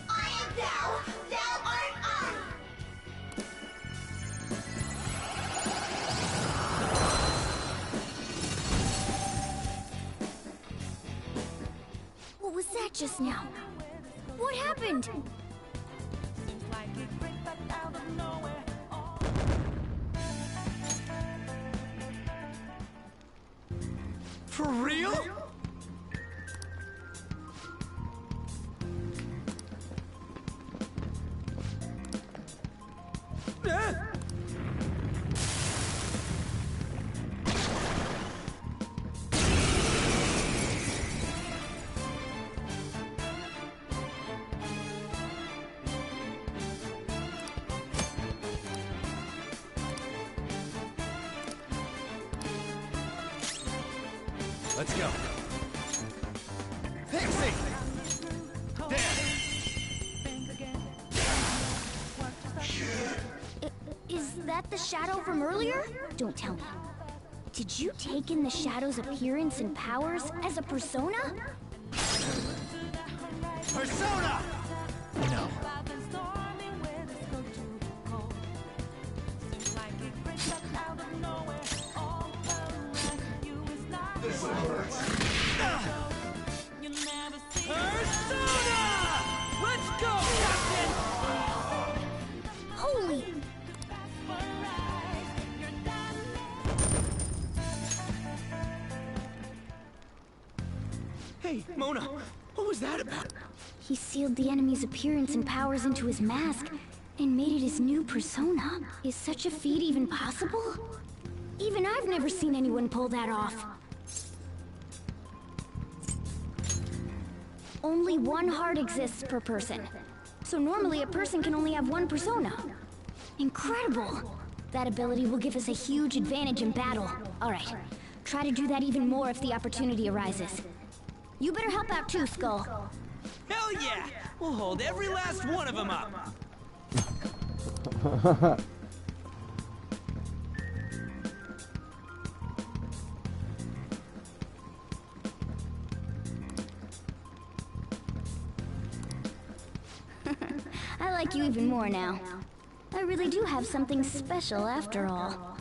I am thou art I. What was that just now? What happened? For real? Let's go. Pixie! Is that the shadow from earlier? Don't tell me. Did you take in the shadow's appearance and powers as a persona? Persona! No. Persona! Let's go, Captain! Holy... Hey, Mona, what was that about? He sealed the enemy's appearance and powers into his mask and made it his new persona. Is such a feat even possible? Even I've never seen anyone pull that off. Only one heart exists per person. So normally a person can only have one persona. Incredible! That ability will give us a huge advantage in battle. Alright, try to do that even more if the opportunity arises. You better help out too, Skull. Hell yeah! We'll hold every last one of them up. I like you even more now. I really do have something special after all.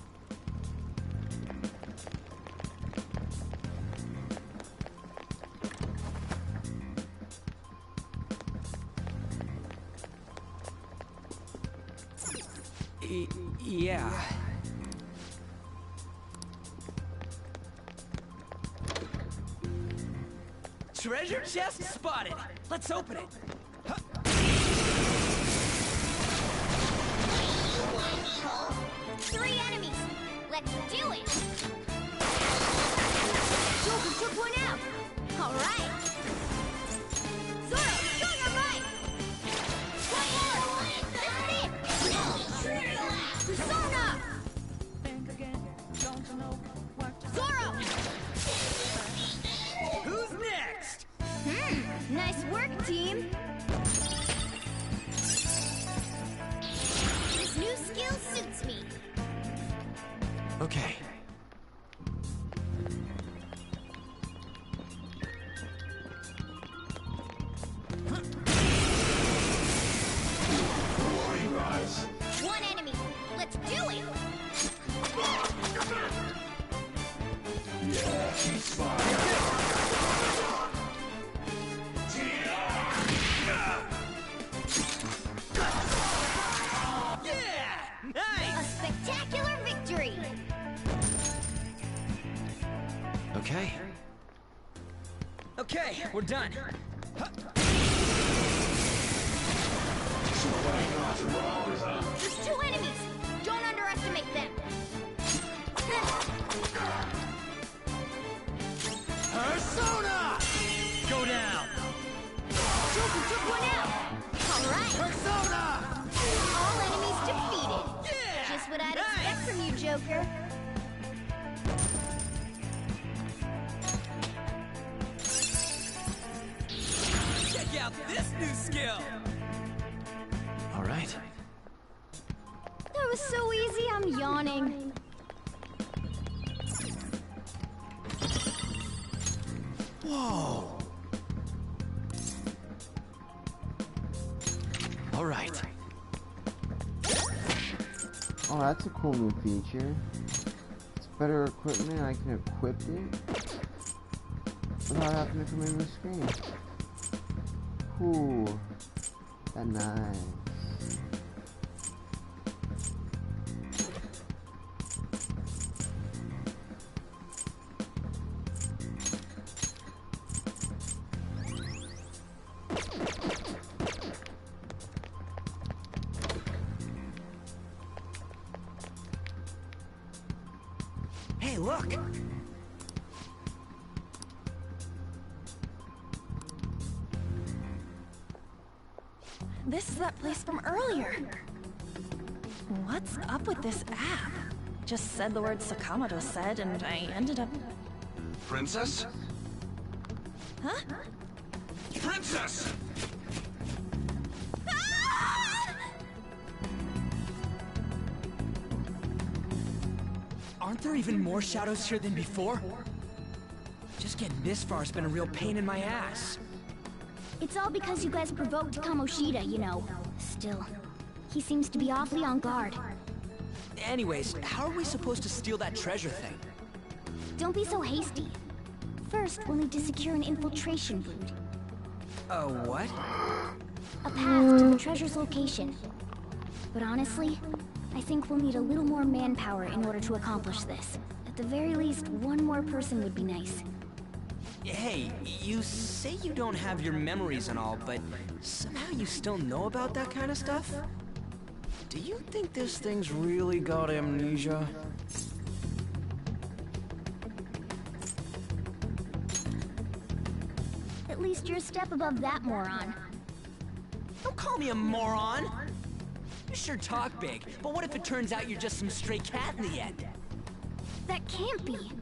Yeah. Treasure chest spotted. Let's open it. 3 enemies! Let's do it! Joker took one out! Alright! Zoro, show your might! One more! That's it! Persona! Zoro! Who's next? Nice work, team! This new skill suits me. Okay. One enemy. Let's do it. Yeah! Nice! A spectacular victory. Okay. Okay, we're done. There's 2 enemies. Don't underestimate them. Persona! Go down! Joker took one out. All right. Persona! All enemies defeated. Yeah! Just what I'd Nice! expect from you, Joker. Check out this new skill. All right. That was so easy, I'm yawning. Whoa! All right. Oh, that's a cool new feature. It's better equipment. I can equip it without having to come in the screen. Cool. That's nice. Hey, look! This is that place from earlier. What's up with this app? Just said the word Sakamoto said, and I ended up... Princess? Huh? Princess! Aren't there even more shadows here than before? Just getting this far has been a real pain in my ass. It's all because you guys provoked Kamoshida, you know. Still, he seems to be awfully on guard. Anyways, how are we supposed to steal that treasure thing? Don't be so hasty. First, we'll need to secure an infiltration route. A what? A path to the treasure's location. But honestly, I think we'll need a little more manpower in order to accomplish this. At the very least, one more person would be nice. Hey, you say you don't have your memories and all, but somehow you still know about that kind of stuff? Do you think this thing's really got amnesia? At least you're a step above that moron. Don't call me a moron! You sure talk big, but what if it turns out you're just some stray cat in the end? That can't be.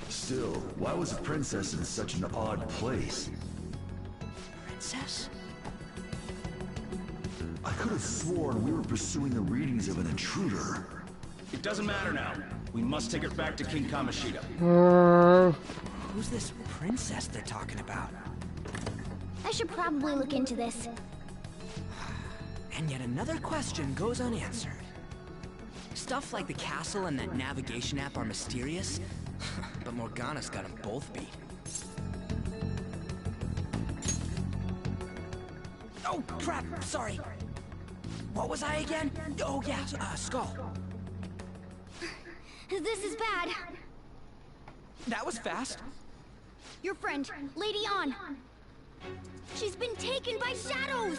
Still, why was a princess in such an odd place? Princess? I could have sworn we were pursuing the readings of an intruder. It doesn't matter now. We must take her back to King Kamoshida. Who's this princess they're talking about? I should probably look into this. And yet another question goes unanswered. Stuff like the castle and that navigation app are mysterious, but Morgana's got them both beat. Oh, crap! Sorry! What was I again? Oh, yeah, Skull. This is bad. That was fast. Your friend, Lady An. She's been taken by shadows!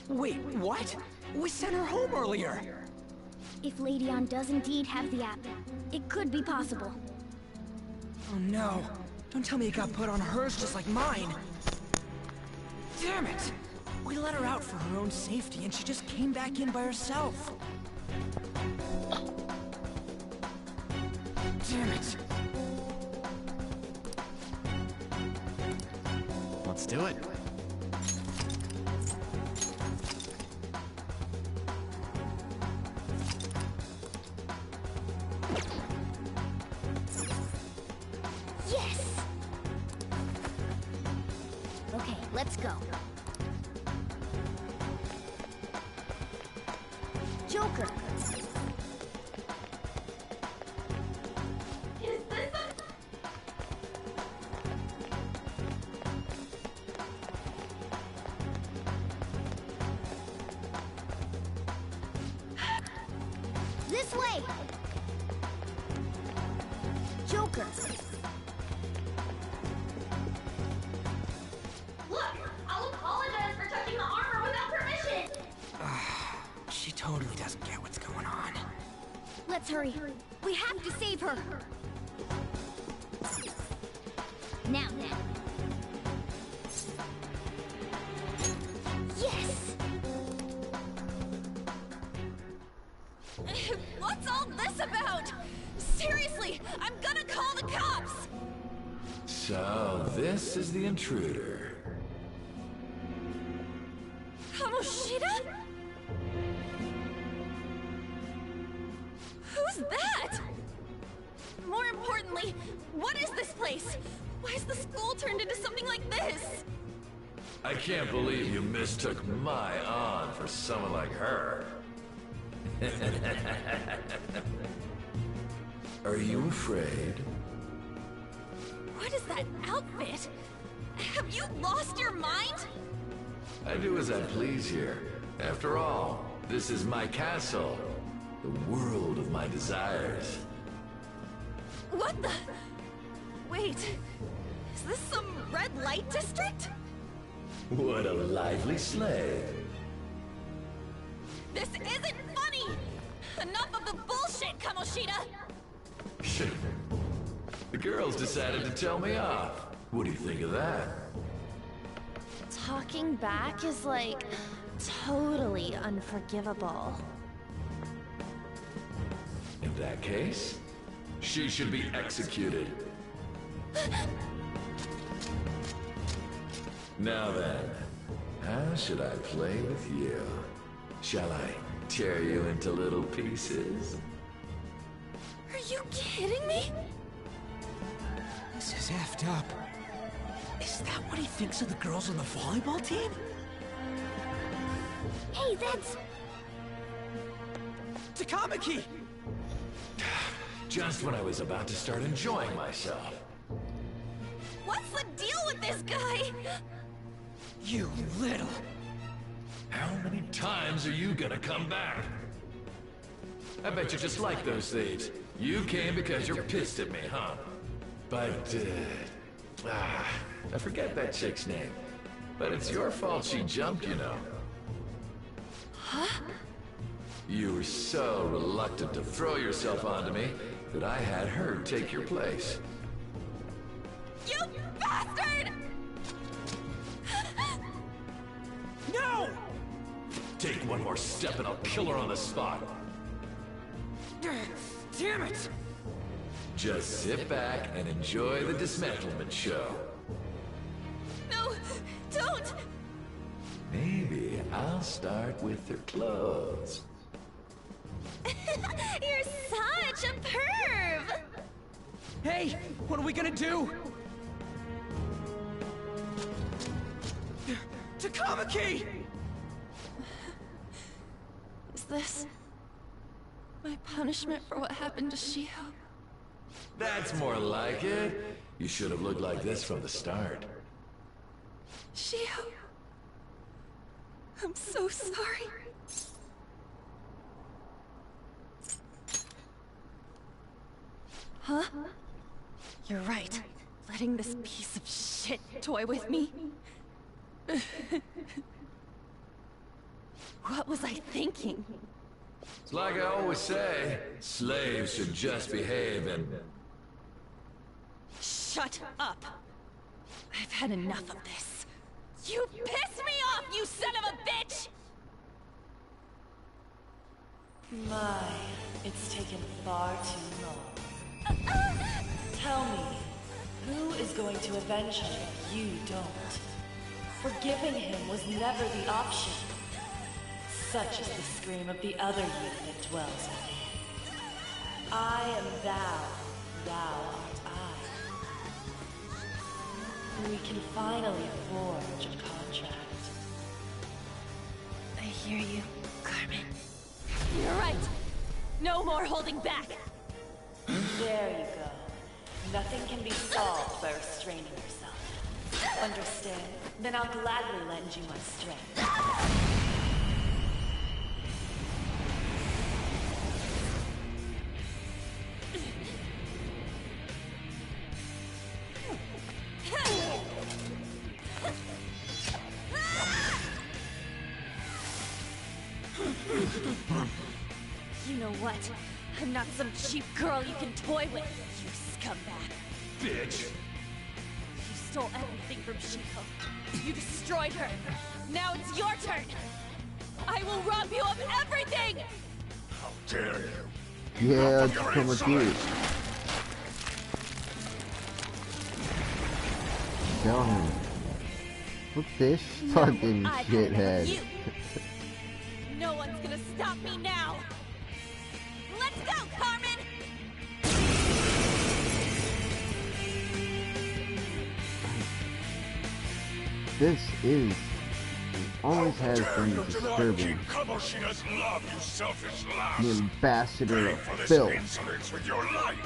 Wait, what? We sent her home earlier! If Lady An does indeed have the app, it could be possible. Oh no. Don't tell me it got put on hers just like mine. Damn it! We let her out for her own safety and she just came back in by herself. Damn it. Let's do it. Yes! Okay, let's go. Joker! Is this This way! Joker! Look! I'll apologize for touching the armor without permission! She totally doesn't get what's going on. Let's hurry. We have to save her. Now then. Yes! What's all this about? Seriously, I'm gonna call the cops! So, this is the intruder. Kamoshida? Who's that? More importantly, what is this place? Why has the school turned into something like this? I can't believe you mistook my aunt for someone like her. Are you afraid? What is that outfit? Have you lost your mind? I do as I please here. After all, this is my castle. The world of my desires. What the? Wait, is this some red light district? What a lively slave. This isn't funny! Enough of the bullshit, Kamoshida! The girls decided to tell me off. What do you think of that? Talking back is like totally unforgivable. In that case, she should be executed. Now then, how should I play with you? Shall I tear you into little pieces? Are you kidding me? This is effed up. Is that what he thinks of the girls on the volleyball team? Hey, that's... Takamaki! Just when I was about to start enjoying myself. What's the deal with this guy? You little... How many times are you gonna come back? I bet you just like those thieves. You came because you're pissed at me, huh? But, I forget that chick's name. But it's your fault she jumped, you know. Huh? You were so reluctant to throw yourself onto me that I had her take your place. You bastard! No! Take one more step and I'll kill her on the spot. Damn it! Just sit back and enjoy the dismantlement show. No, don't! Maybe I'll start with her clothes. You're such a perv! Hey, what are we gonna do? Takamaki! Is this my punishment for what happened to Shiho? That's more like it. You should have looked like this from the start. Shiho, I'm so sorry. Huh? You're right. Letting this piece of shit toy with me. What was I thinking? It's like I always say, slaves should just behave and... Shut up! I've had enough of this. You pissed me off, you son of a bitch! My, it's taken far too long. Tell me, who is going to avenge him if you don't? Forgiving him was never the option. Such is the scream of the other youth that dwells within. I am thou, thou art I. We can finally forge a contract. I hear you, Carmen. You're right. No more holding back. There you go. Nothing can be solved by restraining yourself. Understand? Then I'll gladly lend you my strength. You know what? I'm not some cheap girl you can toy with, you scumbag. Bitch! You stole everything from Shiho. You destroyed her. Now it's your turn. I will rob you of everything! How dare you! Yeah, it's come with you. Tell him. Look this fucking shithead. No one's gonna stop me now! Let's go, Carmen! this is, always has been disturbing. The ambassador of filth. With your life.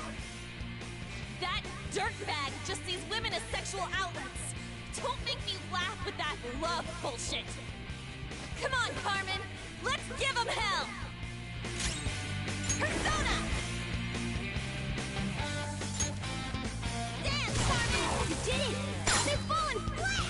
That dirtbag just sees women as sexual outlets. Don't make me laugh with that love bullshit. Come on, Carmen. Let's give him hell. Persona! Dance, Carmen! You did it! They're falling flat!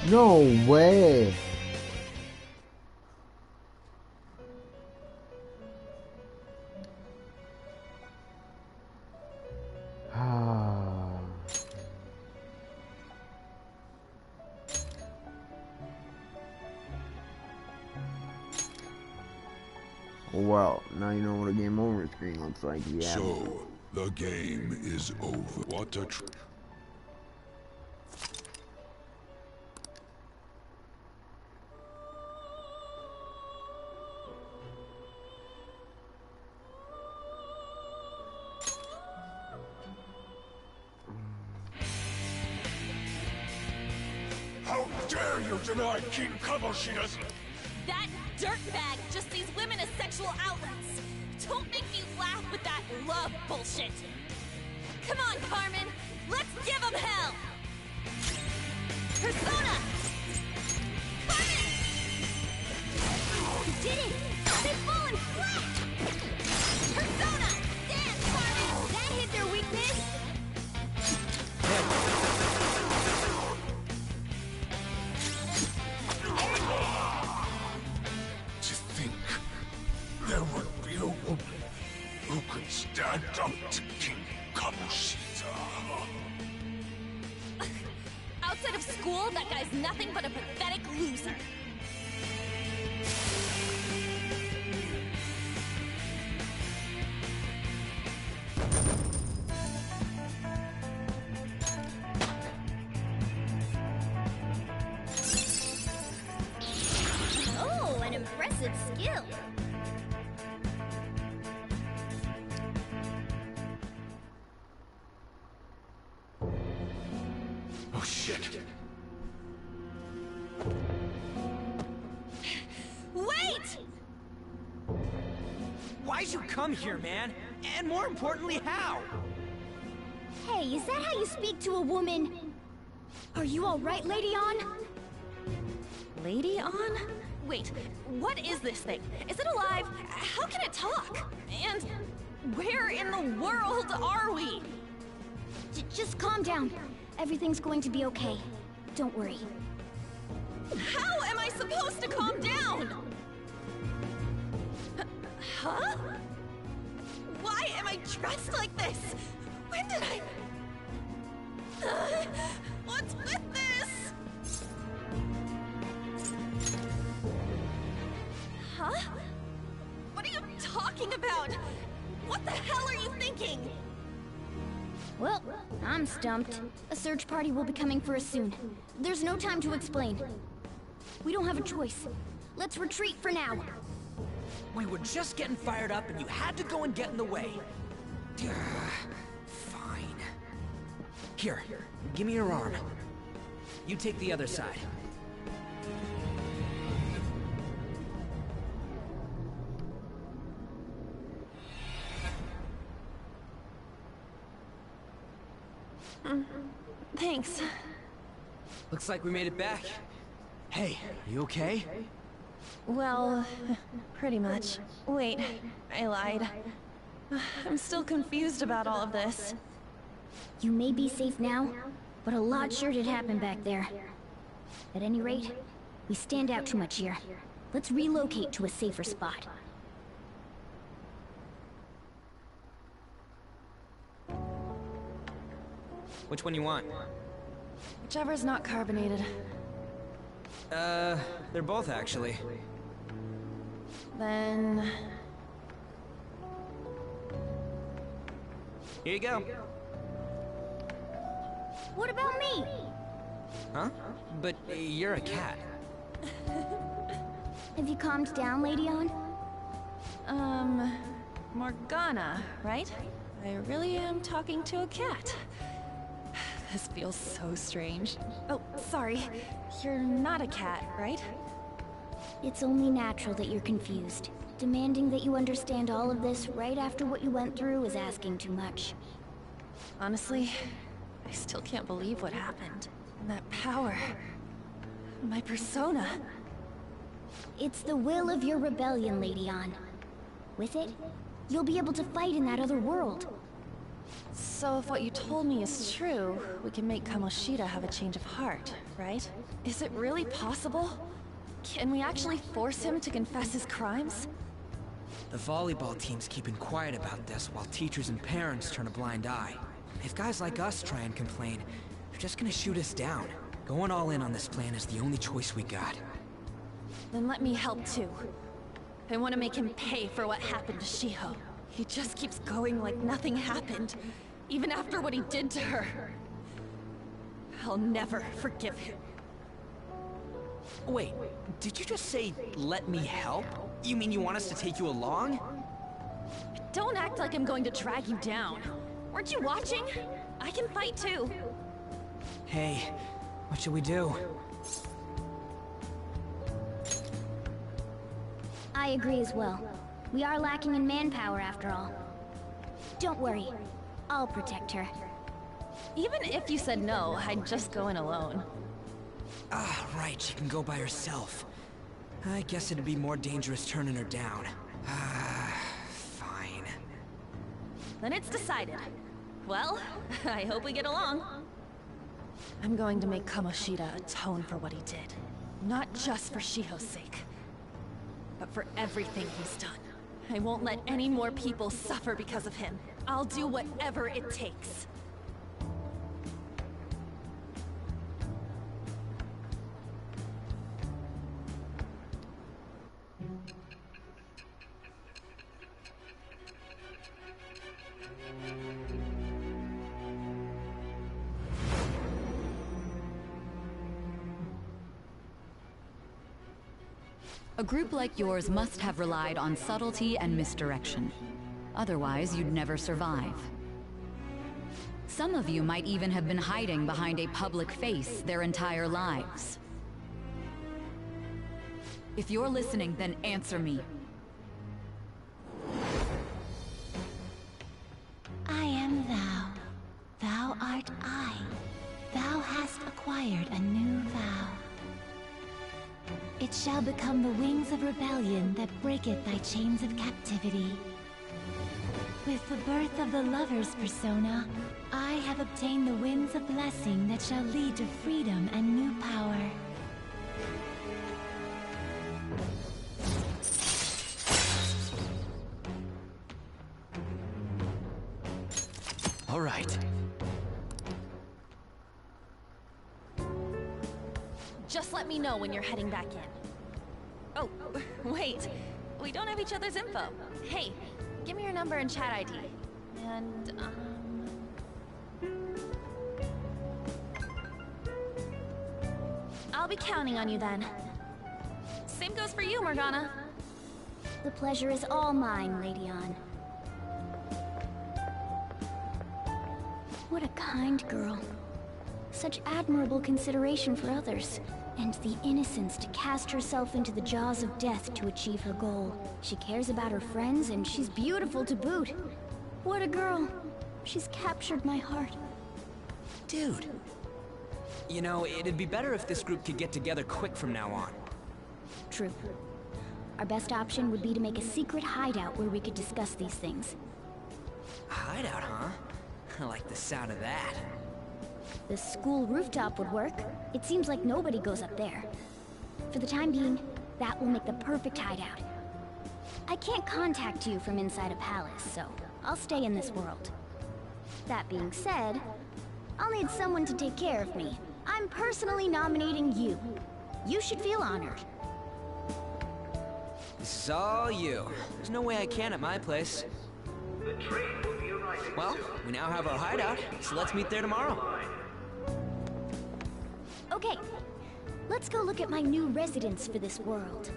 No way! Well, now you know what a game over screen looks like, yeah. So, the game is over. What a How dare you deny King Kamoshida's... That dirtbag just sees women as sexual outlets. Don't make me laugh with that love bullshit. Come on, Carmen. Let's give him hell. Persona! Carmen! You did it! They've fallen flat! Persona! Dance, Carmen! That hit their weakness! To think there would be a woman who could stand up to King Kamoshida. Outside of school, that guy's nothing but a pathetic loser. Oh, an impressive skill. Oh shit. Wait! Why'd you come here, man? And more importantly, how? Hey, is that how you speak to a woman? Are you all right, Lady On? Lady On? Wait, what is this thing? Is it alive? How can it talk? And where in the world are we? Just calm down. Everything's going to be okay. Don't worry. How am I supposed to calm down? Huh? Why am I dressed like this? When did I... What's with this? Huh? What are you talking about? What the hell are you thinking? Well, I'm stumped. A search party will be coming for us soon. There's no time to explain. We don't have a choice. Let's retreat for now. We were just getting fired up and you had to go and get in the way. Fine. Here, give me your arm. You take the other side. Thanks. Looks like we made it back. Hey, you okay? Well, pretty much. Wait, I lied. I'm still confused about all of this. You may be safe now, but a lot sure did happen back there. At any rate, we stand out too much here. Let's relocate to a safer spot. Which one you want? Whichever's not carbonated. They're both actually. Then... Here you go. What about me? Huh? But you're a cat. Have you calmed down, Lady On? Morgana, right? I really am talking to a cat. This feels so strange. Oh, sorry. You're not a cat, right? It's only natural that you're confused. Demanding that you understand all of this right after what you went through is asking too much. Honestly, I still can't believe what happened. That power. My persona. It's the will of your rebellion, Lady On. With it, you'll be able to fight in that other world. So if what you told me is true, we can make Kamoshida have a change of heart, right? Is it really possible? Can we actually force him to confess his crimes? The volleyball team's keeping quiet about this while teachers and parents turn a blind eye. If guys like us try and complain, they're just gonna shoot us down. Going all in on this plan is the only choice we got. Then let me help too. I want to make him pay for what happened to Shiho. He just keeps going like nothing happened, even after what he did to her. I'll never forgive him. Wait, did you just say, let me help? You mean you want us to take you along? Don't act like I'm going to drag you down. Weren't you watching? I can fight too. Hey, what should we do? I agree as well. We are lacking in manpower after all. Don't worry, I'll protect her. Even if you said no, I'd just go in alone. Ah, right, she can go by herself. I guess it'd be more dangerous turning her down. Fine. Then it's decided. Well, I hope we get along. I'm going to make Kamoshida atone for what he did. Not just for Shiho's sake, but for everything he's done. I won't let any more people suffer because of him. I'll do whatever it takes. A group like yours must have relied on subtlety and misdirection. Otherwise, you'd never survive. Some of you might even have been hiding behind a public face their entire lives. If you're listening, then answer me. I am thou. Thou art I. Thou hast acquired a new vow. It shall become the wings of rebellion that breaketh thy chains of captivity. With the birth of the lover's persona, I have obtained the winds of blessing that shall lead to freedom and new power. All right. Just let me know when you're heading back in. Oh, wait. We don't have each other's info. Hey, give me your number and chat ID. And, I'll be counting on you then. Same goes for you, Morgana. The pleasure is all mine, Lady On. What a kind girl. Such admirable consideration for others, and the innocence to cast herself into the jaws of death to achieve her goal. She cares about her friends, and she's beautiful to boot. What a girl. She's captured my heart. Dude. You know, it'd be better if this group could get together quick from now on. True. Our best option would be to make a secret hideout where we could discuss these things. A hideout, huh? I like the sound of that. The school rooftop would work. It seems like nobody goes up there. For the time being, that will make the perfect hideout. I can't contact you from inside a palace, so I'll stay in this world. That being said, I'll need someone to take care of me. I'm personally nominating you. You should feel honored. This is all you. There's no way I can at my place. Well, we now have our hideout, so let's meet there tomorrow. Okay, let's go look at my new residence for this world.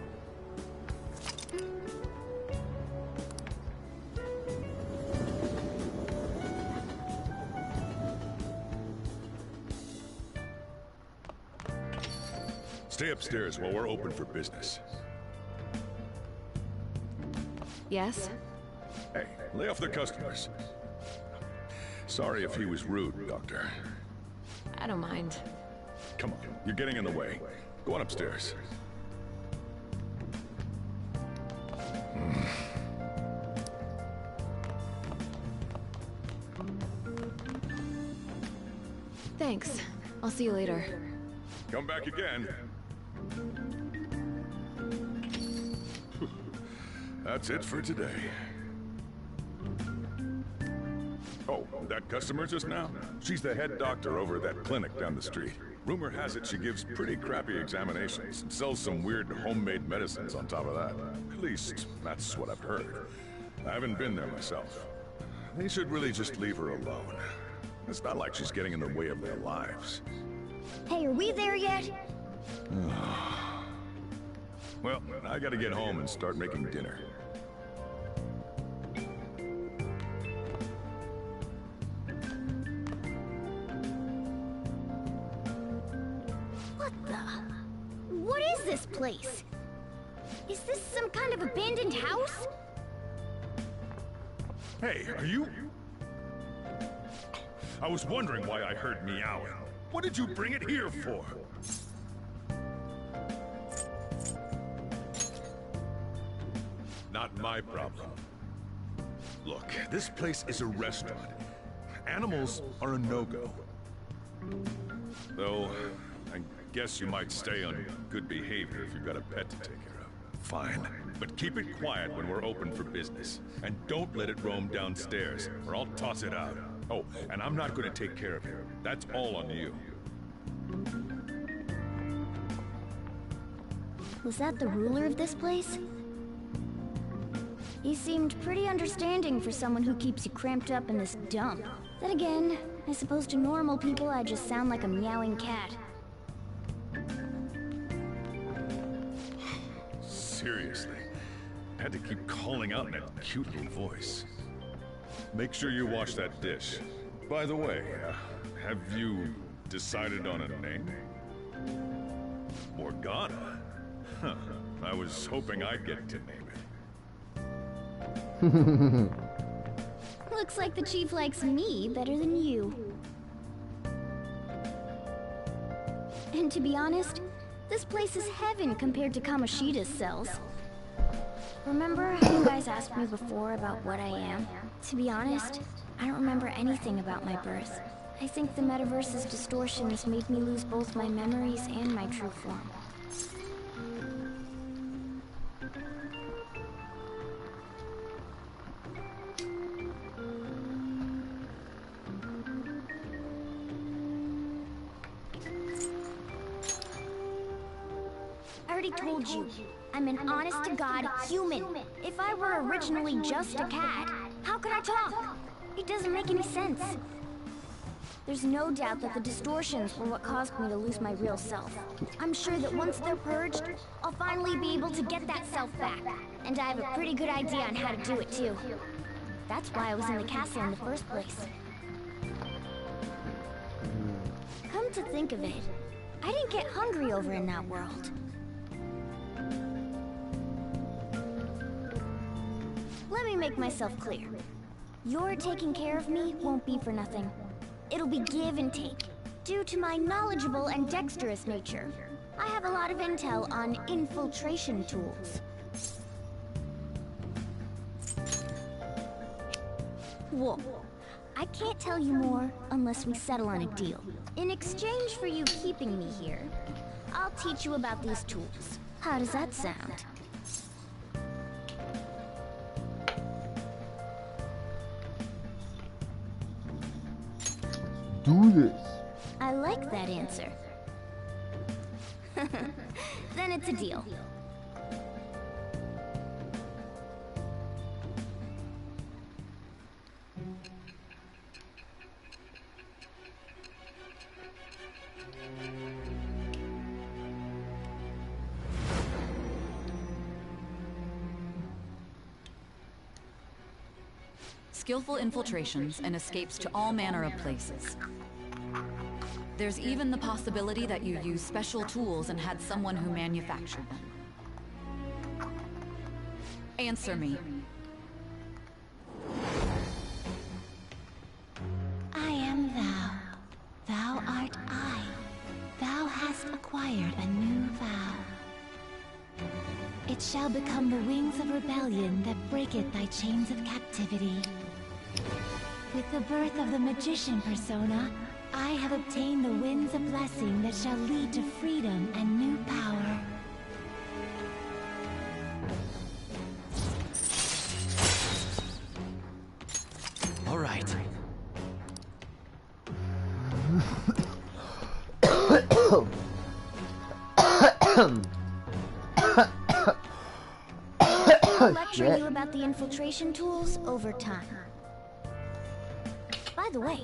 Stay upstairs while we're open for business. Yes? Hey, lay off the customers. Sorry if he was rude, Doctor. I don't mind. Come on, you're getting in the way. Go on upstairs. Thanks. I'll see you later. Come back again. That's it for today. Oh, that customer just now? She's the head doctor over at that clinic down the street. Rumor has it she gives pretty crappy examinations and sells some weird homemade medicines on top of that. At least, that's what I've heard. I haven't been there myself. They should really just leave her alone. It's not like she's getting in the way of their lives. Hey, are we there yet? Well, I gotta get home and start making dinner. What the? What is this place? Is this some kind of abandoned house? Hey, are you... I was wondering why I heard meowing. What did you bring it here for? Not my problem. Look, this place is a restaurant. Animals are a no-go. Though, I guess you might stay on good behavior if you've got a pet to take care of. Fine. But keep it quiet when we're open for business. And don't let it roam downstairs, or I'll toss it out. Oh, and I'm not going to take care of you. That's all on you. Was that the ruler of this place? He seemed pretty understanding for someone who keeps you cramped up in this dump. Then again, I suppose to normal people I just sound like a meowing cat. Seriously. Had to keep calling out in that cute little voice. Make sure you wash that dish. By the way, have you decided on a name? Morgana? Huh. I was hoping I'd get to name it. Looks like the chief likes me better than you. And to be honest, this place is heaven compared to Kamoshida's cells. Remember how you guys asked me before about what I am? To be honest, I don't remember anything about my birth. I think the metaverse's distortions made me lose both my memories and my true form. I already told you, I'm an honest-to-God human. If I were originally just a cat, how could I talk? It doesn't make any sense. There's no doubt that the distortions were what caused me to lose my real self. I'm sure that once they're purged, I'll finally be able to get that self back. And I have a pretty good idea on how to do it too. That's why I was in the castle in the first place. Come to think of it, I didn't get hungry over in that world. Let me make myself clear. Your taking care of me won't be for nothing. It'll be give and take. Due to my knowledgeable and dexterous nature, I have a lot of intel on infiltration tools. Whoa. I can't tell you more unless we settle on a deal. In exchange for you keeping me here, I'll teach you about these tools. How does that sound? do this. I like that answer. Then it's a deal. Skillful infiltrations and escapes to all manner of places. There's even the possibility that you use special tools and had someone who manufactured them. Answer me. I am thou. Thou art I. Thou hast acquired a new vow. It shall become the wings of rebellion that breaketh thy chains of captivity. With the birth of the magician persona, I have obtained the winds of blessing that shall lead to freedom and new power. All right. I'll lecture you about the infiltration tools over time. By the way,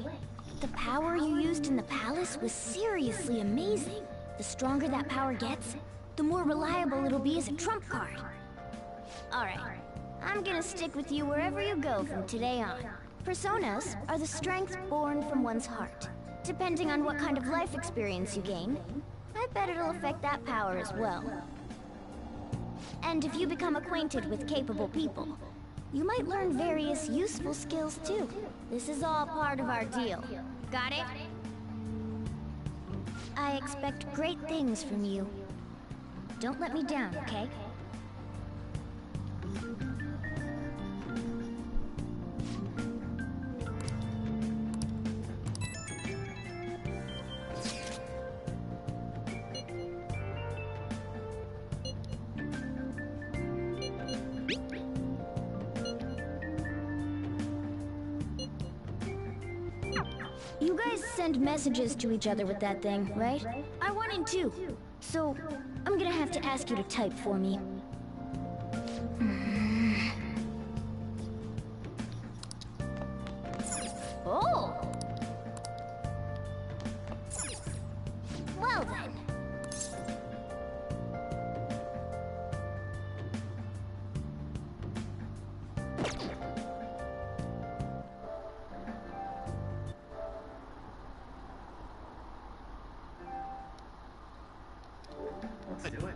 the power you used in the palace was seriously amazing. The stronger that power gets, the more reliable it'll be as a trump card. Alright, I'm gonna stick with you wherever you go from today on. Personas are the strength born from one's heart. Depending on what kind of life experience you gain, I bet it'll affect that power as well. And if you become acquainted with capable people, you might learn various useful skills too. This is all part of our deal. Got it? I expect great things from you. Don't let me down, okay? You guys send messages to each other with that thing, right? I want in too. So, I'm gonna have to ask you to type for me. Oh! Well then. Let's do it.